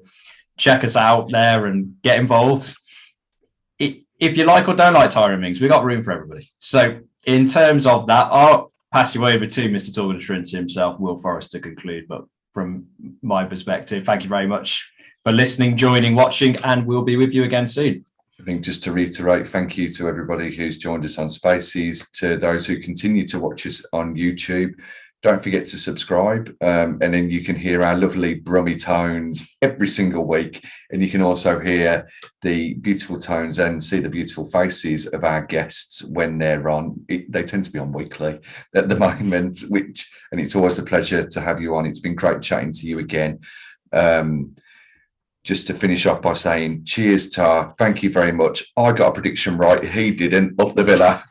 check us out there and get involved. If you like or don't like Tyrone Mings, we've got room for everybody. So in terms of that, I'll pass you over to Mr. Talking to Trinity himself, Will Forrest, to conclude. But from my perspective, thank you very much for listening, joining, watching, and we'll be with you again soon. I think just to reiterate, thank you to everybody who's joined us on Spaces, to those who continue to watch us on YouTube. Don't forget to subscribe, and then you can hear our lovely brummy tones every single week. And you can also hear the beautiful tones and see the beautiful faces of our guests when they're on. They tend to be on weekly at the moment, and it's always a pleasure to have you on. It's been great chatting to you again. Just to finish off by saying, cheers, Tar. Thank you very much. I got a prediction right. He didn't. Up the Villa.